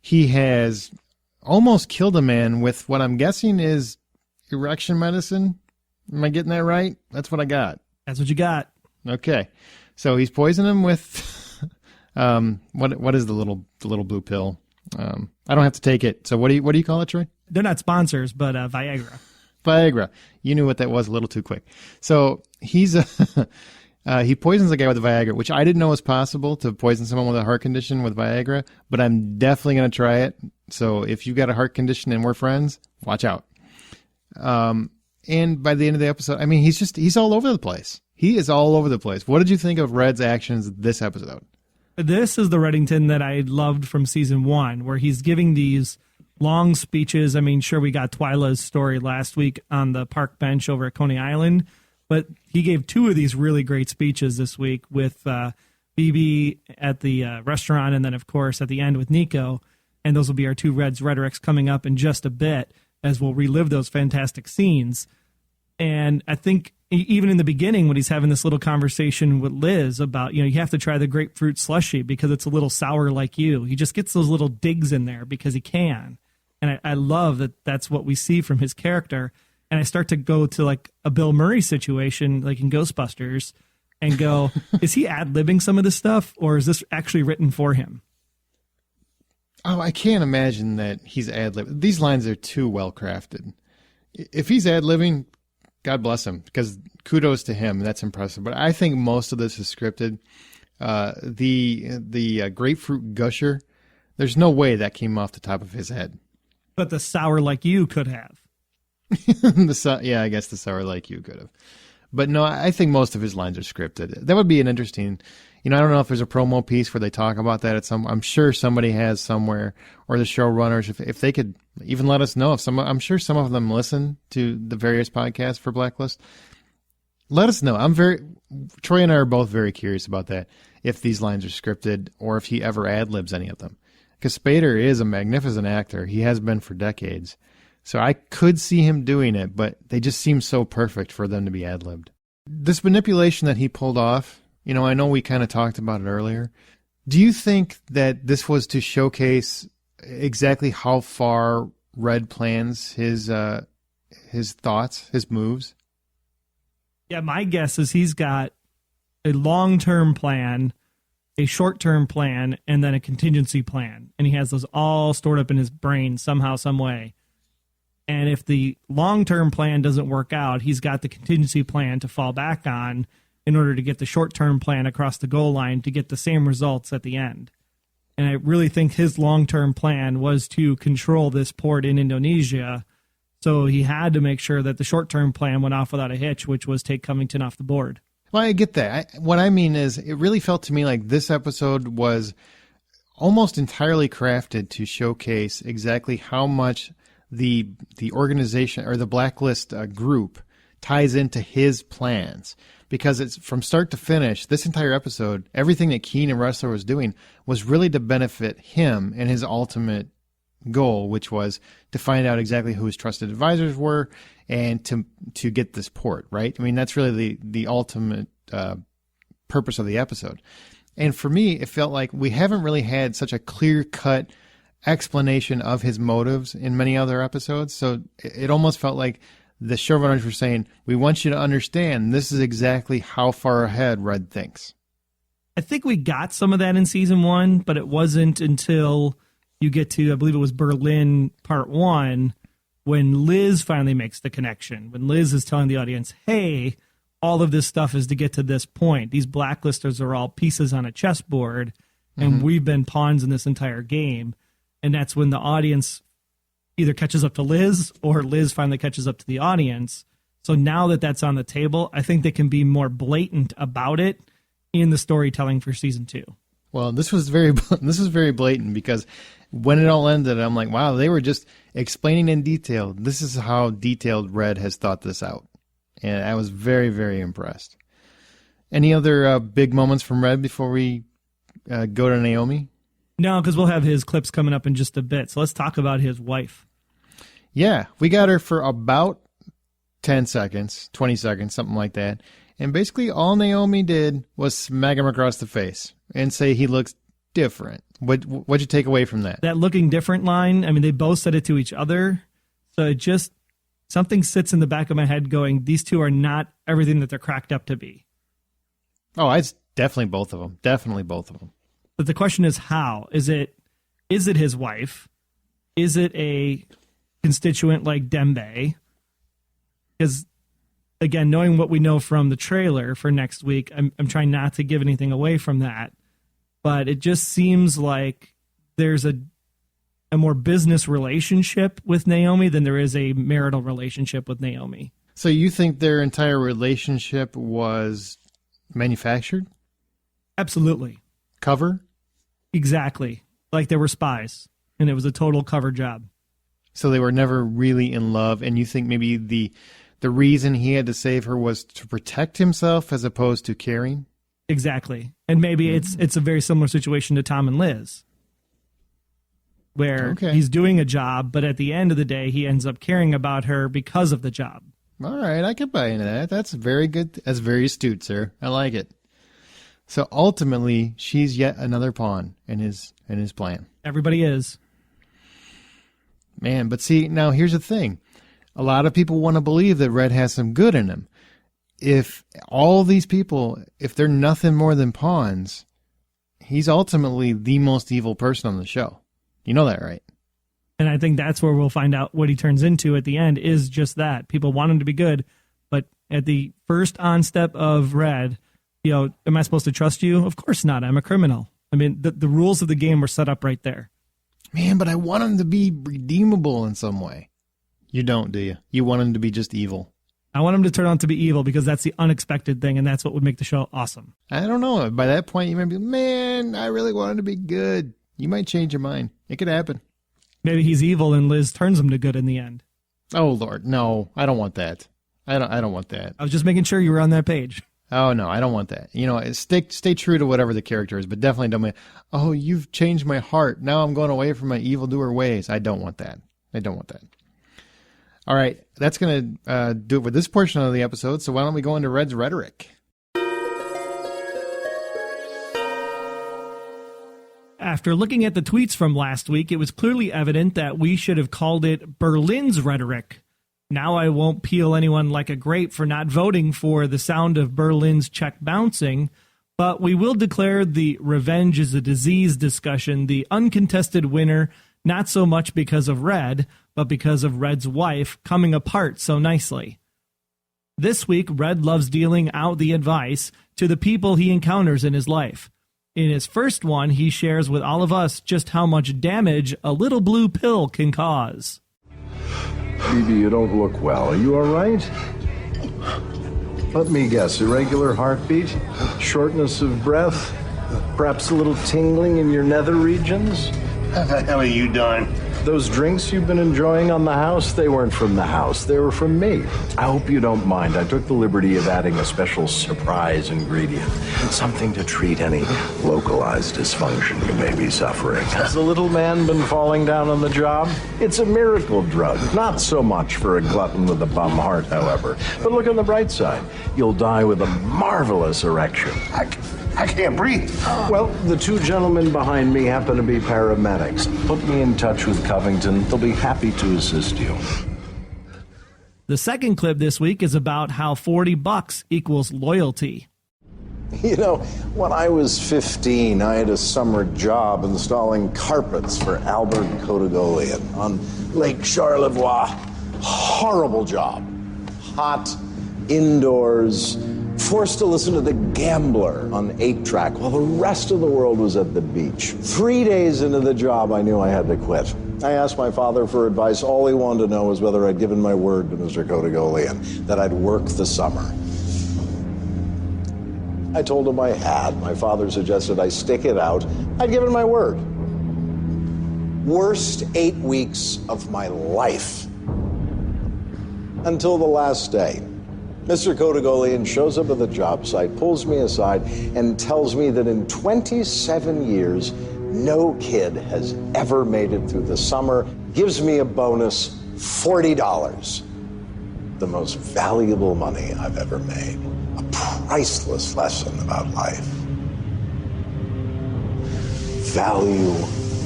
He has almost killed a man with what I'm guessing is erection medicine. Am I getting that right? That's what I got. That's what you got. Okay. So he's poisoning him with what is the little blue pill? I don't have to take it. So what do you call it, Troy? They're not sponsors, but Viagra. Viagra. You knew what that was a little too quick. So he's he poisons a guy with Viagra, which I didn't know was possible to poison someone with a heart condition with Viagra, but I'm definitely going to try it. So if you've got a heart condition and we're friends, watch out. And by the end of the episode, I mean, he's all over the place. He is all over the place. What did you think of Red's actions this episode? This is the Reddington that I loved from season 1, where he's giving these long speeches. I mean, sure, we got Twyla's story last week on the park bench over at Coney Island, but he gave 2 of these really great speeches this week with BB at the restaurant, and then, of course, at the end with Nico. And those will be our 2 Reds rhetorics coming up in just a bit as we'll relive those fantastic scenes. And I think even in the beginning when he's having this little conversation with Liz about, you have to try the grapefruit slushy because it's a little sour like you. He just gets those little digs in there because he can. And I love that that's what we see from his character. And I start to go to like a Bill Murray situation, like in Ghostbusters, and go, is he ad-libbing some of this stuff or is this actually written for him? Oh, I can't imagine that he's ad-libbing. These lines are too well crafted. If he's ad-libbing, God bless him, because kudos to him. That's impressive. But I think most of this is scripted. The grapefruit gusher, there's no way that came off the top of his head. But the sour like you could have. Yeah, I guess the sour like you could have. But no, I think most of his lines are scripted. That would be an interesting, I don't know if there's a promo piece where they talk about that I'm sure somebody has somewhere, or the showrunners, if they could even let us know I'm sure some of them listen to the various podcasts for Blacklist. Let us know. Troy and I are both very curious about that, if these lines are scripted or if he ever ad-libs any of them. Because Spader is a magnificent actor. He has been for decades. So I could see him doing it, but they just seem so perfect for them to be ad-libbed. This manipulation that he pulled off, I know we kind of talked about it earlier. Do you think that this was to showcase exactly how far Red plans his thoughts, his moves? Yeah, my guess is he's got a long-term plan, a short-term plan, and then a contingency plan. And he has those all stored up in his brain somehow, some way. And if the long-term plan doesn't work out, he's got the contingency plan to fall back on in order to get the short-term plan across the goal line to get the same results at the end. And I really think his long-term plan was to control this port in Indonesia. So he had to make sure that the short-term plan went off without a hitch, which was take Covington off the board. Well, I get that. What I mean is, it really felt to me like this episode was almost entirely crafted to showcase exactly how much the organization or the Blacklist group ties into his plans. Because it's from start to finish, this entire episode, everything that Keen and Ressler was doing was really to benefit him and his ultimate goal, which was to find out exactly who his trusted advisors were and to get this port, right? I mean, that's really the ultimate purpose of the episode. And for me, it felt like we haven't really had such a clear-cut explanation of his motives in many other episodes. So it almost felt like the showrunners were saying, we want you to understand this is exactly how far ahead Red thinks. I think we got some of that in season 1, but it wasn't until you get to, I believe it was Berlin part 1, when Liz finally makes the connection. When Liz is telling the audience, hey, all of this stuff is to get to this point. These blacklisters are all pieces on a chessboard, and we've been pawns in this entire game. And that's when the audience either catches up to Liz or Liz finally catches up to the audience. So now that that's on the table, I think they can be more blatant about it in the storytelling for season 2. Well, this was very blatant, because when it all ended, I'm like, wow, they were just explaining in detail. This is how detailed Red has thought this out. And I was very, very impressed. Any other big moments from Red before we go to Naomi? No, because we'll have his clips coming up in just a bit. So let's talk about his wife. Yeah, we got her for about 10 seconds, 20 seconds, something like that. And basically all Naomi did was smack him across the face and say he looks different. What'd you take away from that? That looking different line, I mean, they both said it to each other. So it just, something sits in the back of my head going, these two are not everything that they're cracked up to be. Oh, it's definitely both of them. Definitely both of them. But the question is how? Is it his wife? Is it a constituent like Dembe? Because, again, knowing what we know from the trailer for next week, I'm trying not to give anything away from that. But it just seems like there's a more business relationship with Naomi than there is a marital relationship with Naomi. So you think their entire relationship was manufactured? Absolutely. Cover? Exactly. Like they were spies, and it was a total cover job. So they were never really in love, and you think maybe the reason he had to save her was to protect himself as opposed to caring? Exactly. And maybe it's a very similar situation to Tom and Liz, where he's doing a job, but at the end of the day, he ends up caring about her because of the job. All right, I could buy into that. That's very good. That's very astute, sir. I like it. So ultimately, she's yet another pawn in his plan. Everybody is. Man, but see, now here's the thing. A lot of people want to believe that Red has some good in him. If all these people, if they're nothing more than pawns, he's ultimately the most evil person on the show. You know that, right? And I think that's where we'll find out what he turns into at the end is just that. People want him to be good, but at the first onstep of Red, am I supposed to trust you? Of course not. I'm a criminal. I mean, the rules of the game were set up right there. Man, but I want him to be redeemable in some way. You don't, do you? You want him to be just evil. I want him to turn out to be evil because that's the unexpected thing, and that's what would make the show awesome. I don't know. By that point, you might be, man, I really wanted to be good. You might change your mind. It could happen. Maybe he's evil and Liz turns him to good in the end. Oh, Lord. No, I don't want that. I don't want that. I was just making sure you were on that page. Oh, no, I don't want that. You know, stay true to whatever the character is, but definitely don't make, oh, you've changed my heart. Now I'm going away from my evildoer ways. I don't want that. I don't want that. All right, that's going to do it for this portion of the episode, so why don't we go into Red's rhetoric? After looking at the tweets from last week, it was clearly evident that we should have called it Berlin's rhetoric. Now I won't peel anyone like a grape for not voting for the sound of Berlin's check bouncing, but we will declare the revenge is a disease discussion the uncontested winner, not so much because of Red, but because of Red's wife coming apart so nicely. This week, Red loves dealing out the advice to the people he encounters in his life. In his first one, he shares with all of us just how much damage a little blue pill can cause. Phoebe, you don't look well. Are you all right? Let me guess. Irregular heartbeat? Shortness of breath? Perhaps a little tingling in your nether regions? How the hell are you doing? Those drinks you've been enjoying on the house, they weren't from the house. They were from me. I hope you don't mind. I took the liberty of adding a special surprise ingredient. Something to treat any localized dysfunction you may be suffering. Has the little man been falling down on the job? It's a miracle drug. Not so much for a glutton with a bum heart, however. But look on the bright side. You'll die with a marvelous erection. I can't breathe. Well, the two gentlemen behind me happen to be paramedics. Put me in touch with Covington. They'll be happy to assist you. The second clip this week is about how $40 equals loyalty. You know, when I was 15, I had a summer job installing carpets for Albert Cotagolian on Lake Charlevoix. Horrible job. Hot, indoors, forced to listen to The Gambler on 8-track while the rest of the world was at the beach. 3 days into the job, I knew I had to quit. I asked my father for advice. All he wanted to know was whether I'd given my word to Mr. Cotagolian that I'd work the summer. I told him I had. My father suggested I stick it out. I'd given my word. Worst 8 weeks of my life. Until the last day. Mr. Cotagolian shows up at the job site, pulls me aside, and tells me that in 27 years, no kid has ever made it through the summer. Gives me a bonus, $40. The most valuable money I've ever made. A priceless lesson about life. Value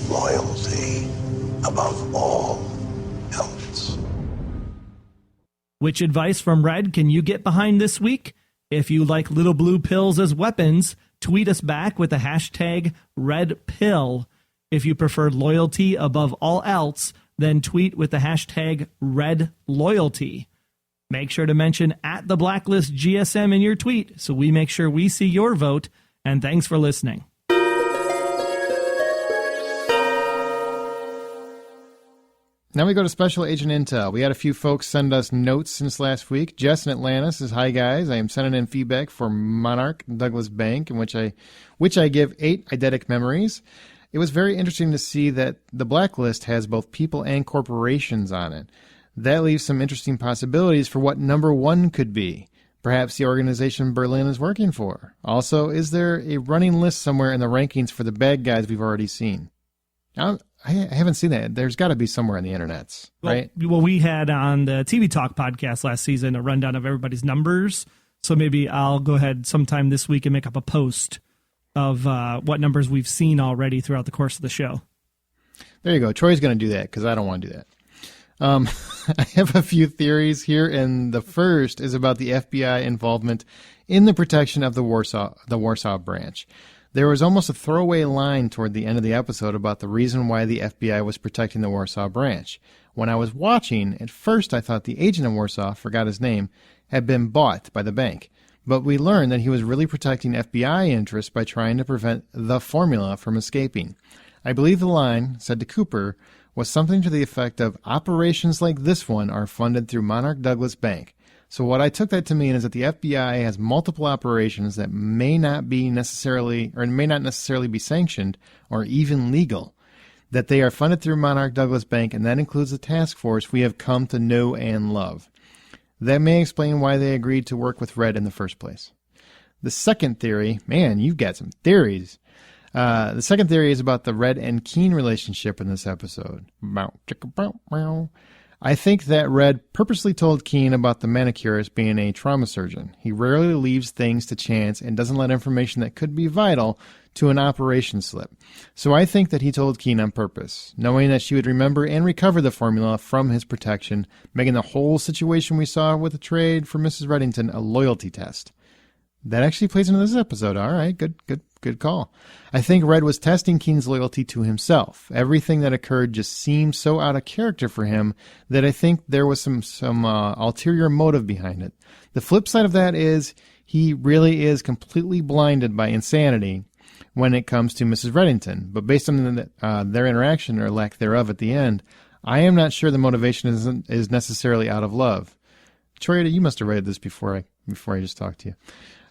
loyalty above all else. Which advice from Red can you get behind this week? If you like little blue pills as weapons, tweet us back with the hashtag #RedPill. If you prefer loyalty above all else, then tweet with the hashtag #RedLoyalty. Make sure to mention @the Blacklist GSM in your tweet so we make sure we see your vote, and thanks for listening. Now we go to Special Agent Intel. We had a few folks send us notes since last week. Jess in Atlanta says, "Hi guys, I am sending in feedback for Monarch Douglas Bank, in which I give 8 eidetic memories. It was very interesting to see that the Blacklist has both people and corporations on it. That leaves some interesting possibilities for what number 1 could be. Perhaps the organization Berlin is working for. Also, is there a running list somewhere in the rankings for the bad guys we've already seen?" I haven't seen that. There's got to be somewhere on the internets, right? Well, we had on the TV Talk podcast last season a rundown of everybody's numbers. So maybe I'll go ahead sometime this week and make up a post of what numbers we've seen already throughout the course of the show. There you go. Troy's going to do that because I don't want to do that. I have a few theories here, and the first is about the FBI involvement in the protection of the Warsaw branch. There was almost a throwaway line toward the end of the episode about the reason why the FBI was protecting the Warsaw branch. When I was watching, at first I thought the agent in Warsaw, forgot his name, had been bought by the bank. But we learned that he was really protecting FBI interests by trying to prevent the formula from escaping. I believe the line, said to Cooper, was something to the effect of, "Operations like this one are funded through Monarch Douglas Bank. So what I took that to mean is that the FBI has multiple operations that may not necessarily be sanctioned or even legal, that they are funded through Monarch Douglas Bank, and that includes the task force we have come to know and love. That may explain why they agreed to work with Red in the first place. The second theory, man, you've got some theories. The second theory is about the Red and Keen relationship in this episode. I think that Red purposely told Keen about the manicurist being a trauma surgeon. He rarely leaves things to chance and doesn't let information that could be vital to an operation slip. So I think that he told Keen on purpose, knowing that she would remember and recover the formula from his protection, making the whole situation we saw with the trade for Mrs. Reddington a loyalty test. That actually plays into this episode. All right, good call. I think Red was testing Keen's loyalty to himself. Everything that occurred just seemed so out of character for him that I think there was some ulterior motive behind it. The flip side of that is he really is completely blinded by insanity when it comes to Mrs. Reddington. But based on their interaction or lack thereof at the end, I am not sure the motivation is necessarily out of love. Troy, you must have read this before I just talked to you.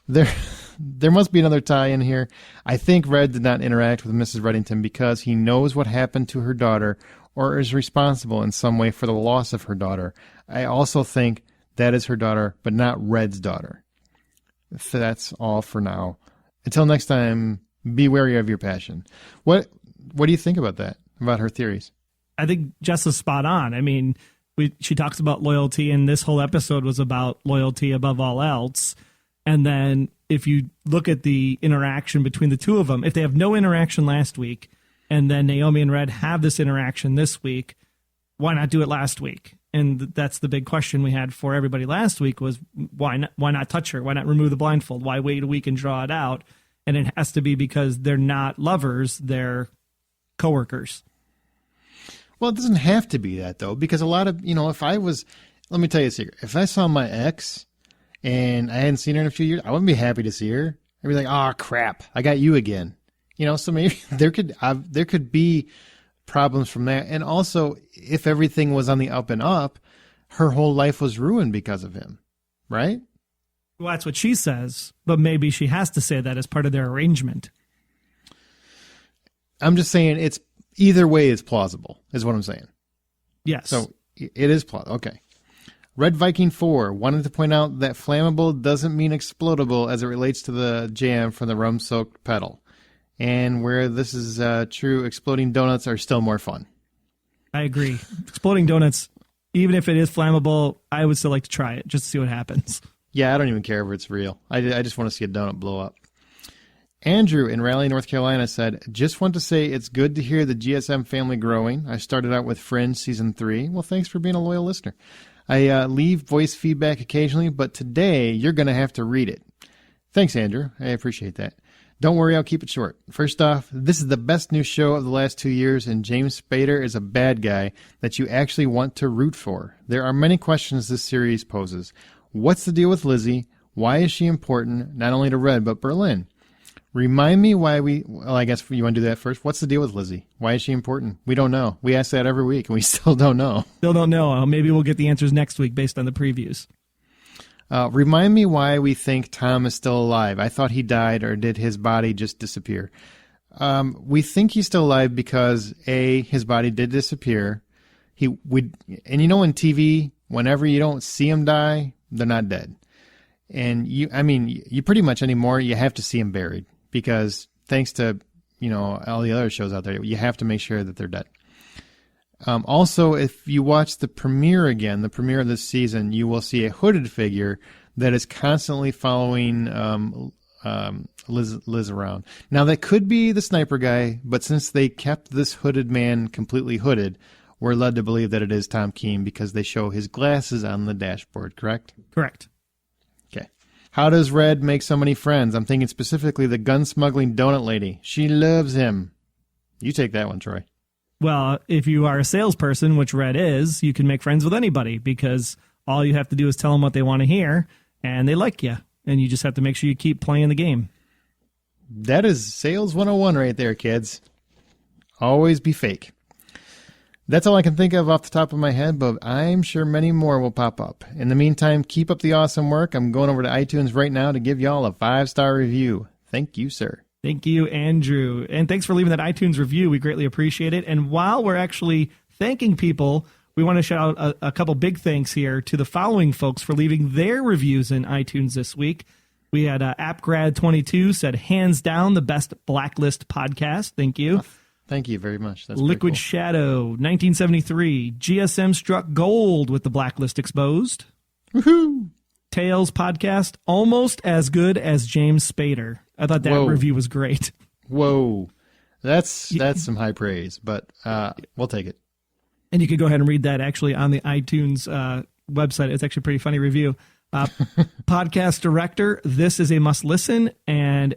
There must be another tie in here. I think Red did not interact with Mrs. Reddington because he knows what happened to her daughter or is responsible in some way for the loss of her daughter. I also think that is her daughter, but not Red's daughter. That's all for now. Until next time, be wary of your passion. What do you think about that, about her theories? I think Jess is spot on. I mean, she talks about loyalty, and this whole episode was about loyalty above all else. And then if you look at the interaction between the two of them, if they have no interaction last week, and then Naomi and Red have this interaction this week, why not do it last week? And that's the big question we had for everybody last week was why not touch her? Why not remove the blindfold? Why wait a week and draw it out? And it has to be because they're not lovers, they're coworkers. Well, it doesn't have to be that, though, because a lot of, let me tell you a secret. If I saw my ex and I hadn't seen her in a few years, I wouldn't be happy to see her. I'd be like, oh, crap, I got you again. So maybe there could be problems from that. And also, if everything was on the up and up, her whole life was ruined because of him, right? Well, that's what she says, but maybe she has to say that as part of their arrangement. I'm just saying it's either way is plausible, is what I'm saying. Yes. So it is plausible. Okay. Red Viking 4 wanted to point out that flammable doesn't mean explodable as it relates to the jam from the rum-soaked pedal. And where this is true, exploding donuts are still more fun. I agree. Exploding donuts, even if it is flammable, I would still like to try it just to see what happens. Yeah, I don't even care if it's real. I just want to see a donut blow up. Andrew in Raleigh, North Carolina said, just want to say it's good to hear the GSM family growing. I started out with Fringe Season 3. Well, thanks for being a loyal listener. I leave voice feedback occasionally, but today you're going to have to read it. Thanks, Andrew. I appreciate that. Don't worry, I'll keep it short. First off, this is the best new show of the last 2 years, and James Spader is a bad guy that you actually want to root for. There are many questions this series poses. What's the deal with Lizzie? Why is she important, not only to Red, but Berlin? Remind me why I guess you want to do that first. What's the deal with Lizzie? Why is she important? We don't know. We ask that every week, and we still don't know. Still don't know. Maybe we'll get the answers next week based on the previews. Remind me why we think Tom is still alive. I thought he died, or did his body just disappear? We think he's still alive because, A, his body did disappear. And in TV, whenever you don't see him die, they're not dead. And you pretty much anymore, you have to see him buried because thanks to, all the other shows out there, you have to make sure that they're dead. Also, if you watch the premiere again, the premiere of this season, you will see a hooded figure that is constantly following Liz around. Now, that could be the sniper guy, but since they kept this hooded man completely hooded, we're led to believe that it is Tom Keen because they show his glasses on the dashboard, correct? Correct. Okay. How does Red make so many friends? I'm thinking specifically the gun-smuggling donut lady. She loves him. You take that one, Troy. Well, if you are a salesperson, which Red is, you can make friends with anybody because all you have to do is tell them what they want to hear, and they like you. And you just have to make sure you keep playing the game. That is sales 101 right there, kids. Always be fake. That's all I can think of off the top of my head, but I'm sure many more will pop up. In the meantime, keep up the awesome work. I'm going over to iTunes right now to give y'all a 5-star review. Thank you, sir. Thank you, Andrew. And thanks for leaving that iTunes review. We greatly appreciate it. And while we're actually thanking people, we want to shout out a couple big thanks here to the following folks for leaving their reviews in iTunes this week. We had AppGrad22 said, hands down, the best Blacklist podcast. Thank you. Thank you very much. That's Liquid cool. Shadow, 1973. GSM struck gold with the Blacklist exposed. Woohoo! Tales podcast, almost as good as James Spader. I thought that review was great. Whoa. That's some high praise, but we'll take it. And you can go ahead and read that actually on the iTunes website. It's actually a pretty funny review. Podcast director, this is a must listen, and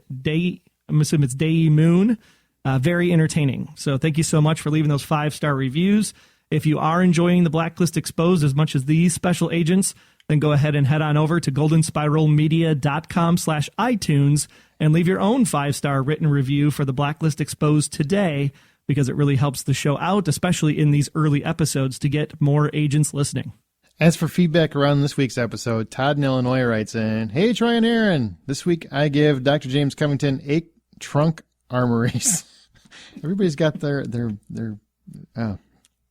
I'm assuming it's Day Moon. Very entertaining. So thank you so much for leaving those 5-star reviews. If you are enjoying the Blacklist Exposed as much as these special agents, then go ahead and head on over to goldenspiralmedia.com/iTunes and leave your own 5-star written review for the Blacklist Exposed today, because it really helps the show out, especially in these early episodes, to get more agents listening. As for feedback around this week's episode, Todd in Illinois writes in, hey, Troy and Aaron, this week I give Dr. James Covington 8 trunk armories. Everybody's got their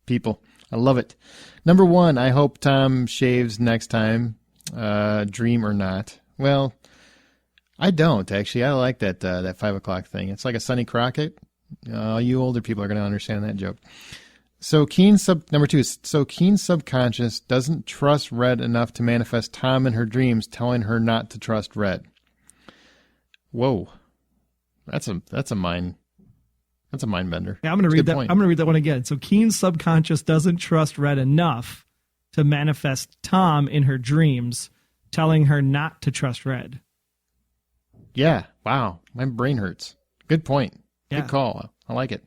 people. I love it. Number 1, I hope Tom shaves next time, dream or not. Well, I don't, actually. I like that 5 o'clock thing. It's like a Sonny Crockett. You older people are going to understand that joke. Number 2, so Keen's subconscious doesn't trust Red enough to manifest Tom in her dreams, telling her not to trust Red. Whoa. That's a mind bender. Yeah, I'm going to read that. I'm going to read that one again. So Keen's subconscious doesn't trust Red enough to manifest Tom in her dreams, telling her not to trust Red. Yeah. Wow. My brain hurts. Good point. Yeah. Good call. I like it.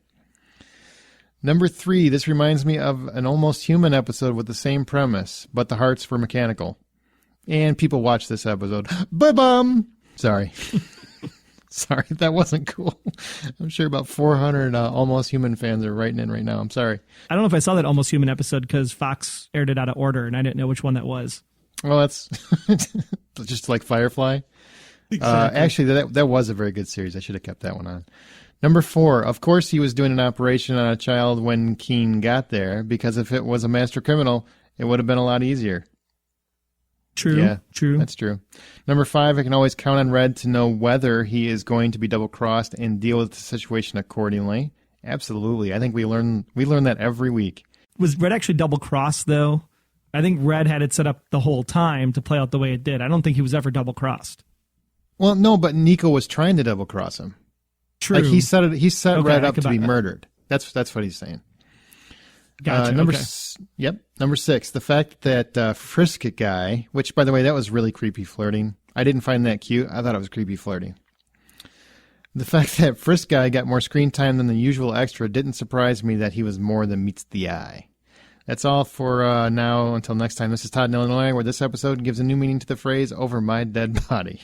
Number 3, this reminds me of an Almost Human episode with the same premise, but the hearts were mechanical. And people watch this episode. Ba-bum! Sorry. Sorry, that wasn't cool. I'm sure about 400 Almost Human fans are writing in right now. I'm sorry. I don't know if I saw that Almost Human episode because Fox aired it out of order, and I didn't know which one that was. Well, that's just like Firefly. Exactly. Actually, that was a very good series. I should have kept that one on. Number 4, of course he was doing an operation on a child when Keen got there, because if it was a master criminal, it would have been a lot easier. True. Yeah, true. That's true. Number 5, I can always count on Red to know whether he is going to be double-crossed and deal with the situation accordingly. Absolutely. I think we learn that every week. Was Red actually double-crossed, though? I think Red had it set up the whole time to play out the way it did. I don't think he was ever double-crossed. Well, no, but Nico was trying to double-cross him. True. Like he set Red up to be murdered. That's what he's saying. Gotcha. Number 6, the fact that Frisk guy, which, by the way, that was really creepy flirting. I didn't find that cute. I thought it was creepy flirting. The fact that Frisk guy got more screen time than the usual extra didn't surprise me that he was more than meets the eye. That's all for now. Until next time, this is Todd in Illinois, where this episode gives a new meaning to the phrase, over my dead body.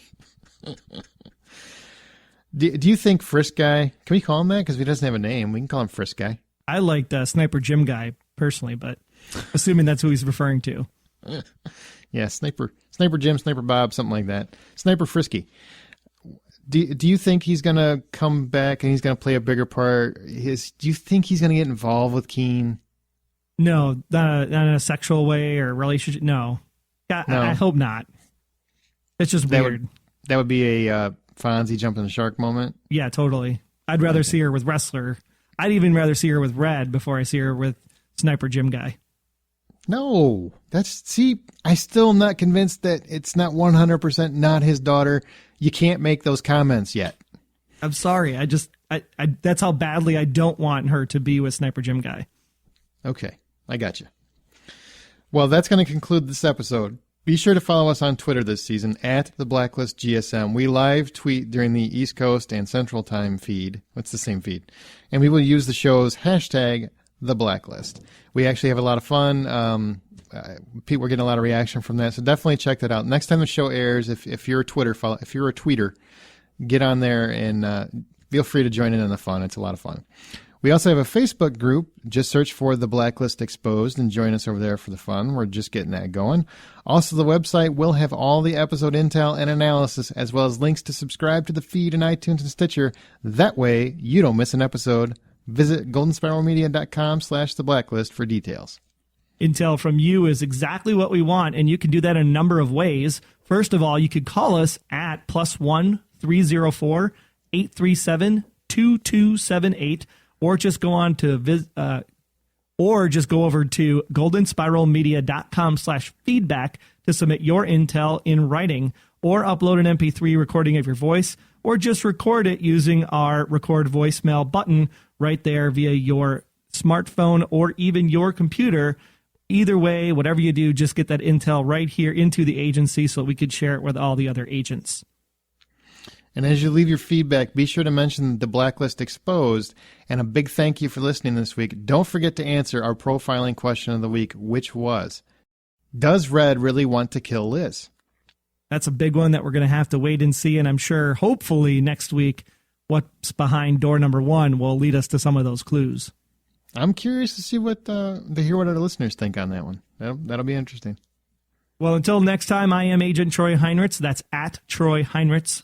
Do you think Frisk Guy, can we call him that? Because he doesn't have a name. We can call him Frisk Guy. I liked Sniper Jim Guy personally, but assuming that's who he's referring to. Yeah, Sniper Jim, Sniper Bob, something like that. Sniper Frisky. Do you think he's going to come back and he's going to play a bigger part? Do you think he's going to get involved with Keen? No, not in a sexual way or relationship. No. I hope not. It's just weird. That would be a Fonzie jumping the shark moment? Yeah, totally. I'd rather see her with Wrestler. I'd even rather see her with Red before I see her with Sniper Jim Guy. No. I still not convinced that it's not 100% not his daughter. You can't make those comments yet. I'm sorry. I that's how badly I don't want her to be with Sniper Jim Guy. Okay. I got you. Well, that's going to conclude this episode. Be sure to follow us on Twitter this season at the Blacklist GSM. We live tweet during the East Coast and Central Time feed. It's the same feed. And we will use the show's hashtag, the Blacklist. We actually have a lot of fun. We're getting a lot of reaction from that. So definitely check that out. Next time the show airs, if you're a tweeter, get on there and feel free to join in on the fun. It's a lot of fun. We also have a Facebook group. Just search for The Blacklist Exposed and join us over there for the fun. We're just getting that going. Also, the website will have all the episode intel and analysis, as well as links to subscribe to the feed in iTunes and Stitcher. That way, you don't miss an episode. Visit goldenspiralmedia.com/theblacklist for details. Intel from you is exactly what we want, and you can do that in a number of ways. First of all, you could call us at +1 304 837 2278, or just go on to just go over to goldenspiralmedia.com/feedback to submit your intel in writing, or upload an MP3 recording of your voice, or just record it using our record voicemail button right there via your smartphone or even your computer. Either way, whatever you do, just get that intel right here into the agency so we could share it with all the other agents. And as you leave your feedback, be sure to mention The Blacklist Exposed. And a big thank you for listening this week. Don't forget to answer our profiling question of the week, which was, does Red really want to kill Liz? That's a big one that we're going to have to wait and see. And I'm sure, hopefully, next week, what's behind door number 1 will lead us to some of those clues. I'm curious to see to hear what our listeners think on that one. That'll be interesting. Well, until next time, I am Agent Troy Heinritz. That's at Troy Heinritz,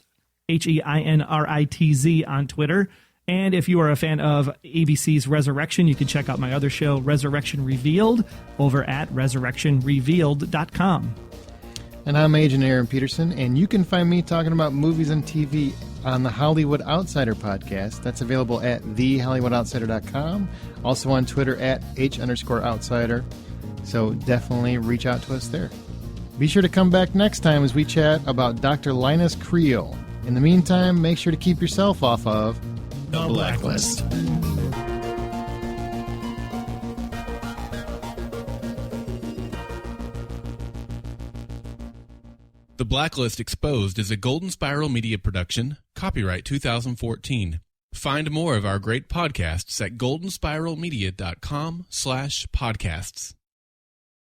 HEINRITZ on Twitter. And if you are a fan of ABC's Resurrection, you can check out my other show, Resurrection Revealed, over at resurrectionrevealed.com. And I'm Agent Aaron Peterson, and you can find me talking about movies and TV on the Hollywood Outsider podcast. That's available at thehollywoodoutsider.com. Also on Twitter at H_outsider. So definitely reach out to us there. Be sure to come back next time as we chat about Dr. Linus Creel. In the meantime, make sure to keep yourself off of The Blacklist. The Blacklist Exposed is a Golden Spiral Media production, copyright 2014. Find more of our great podcasts at goldenspiralmedia.com/podcasts.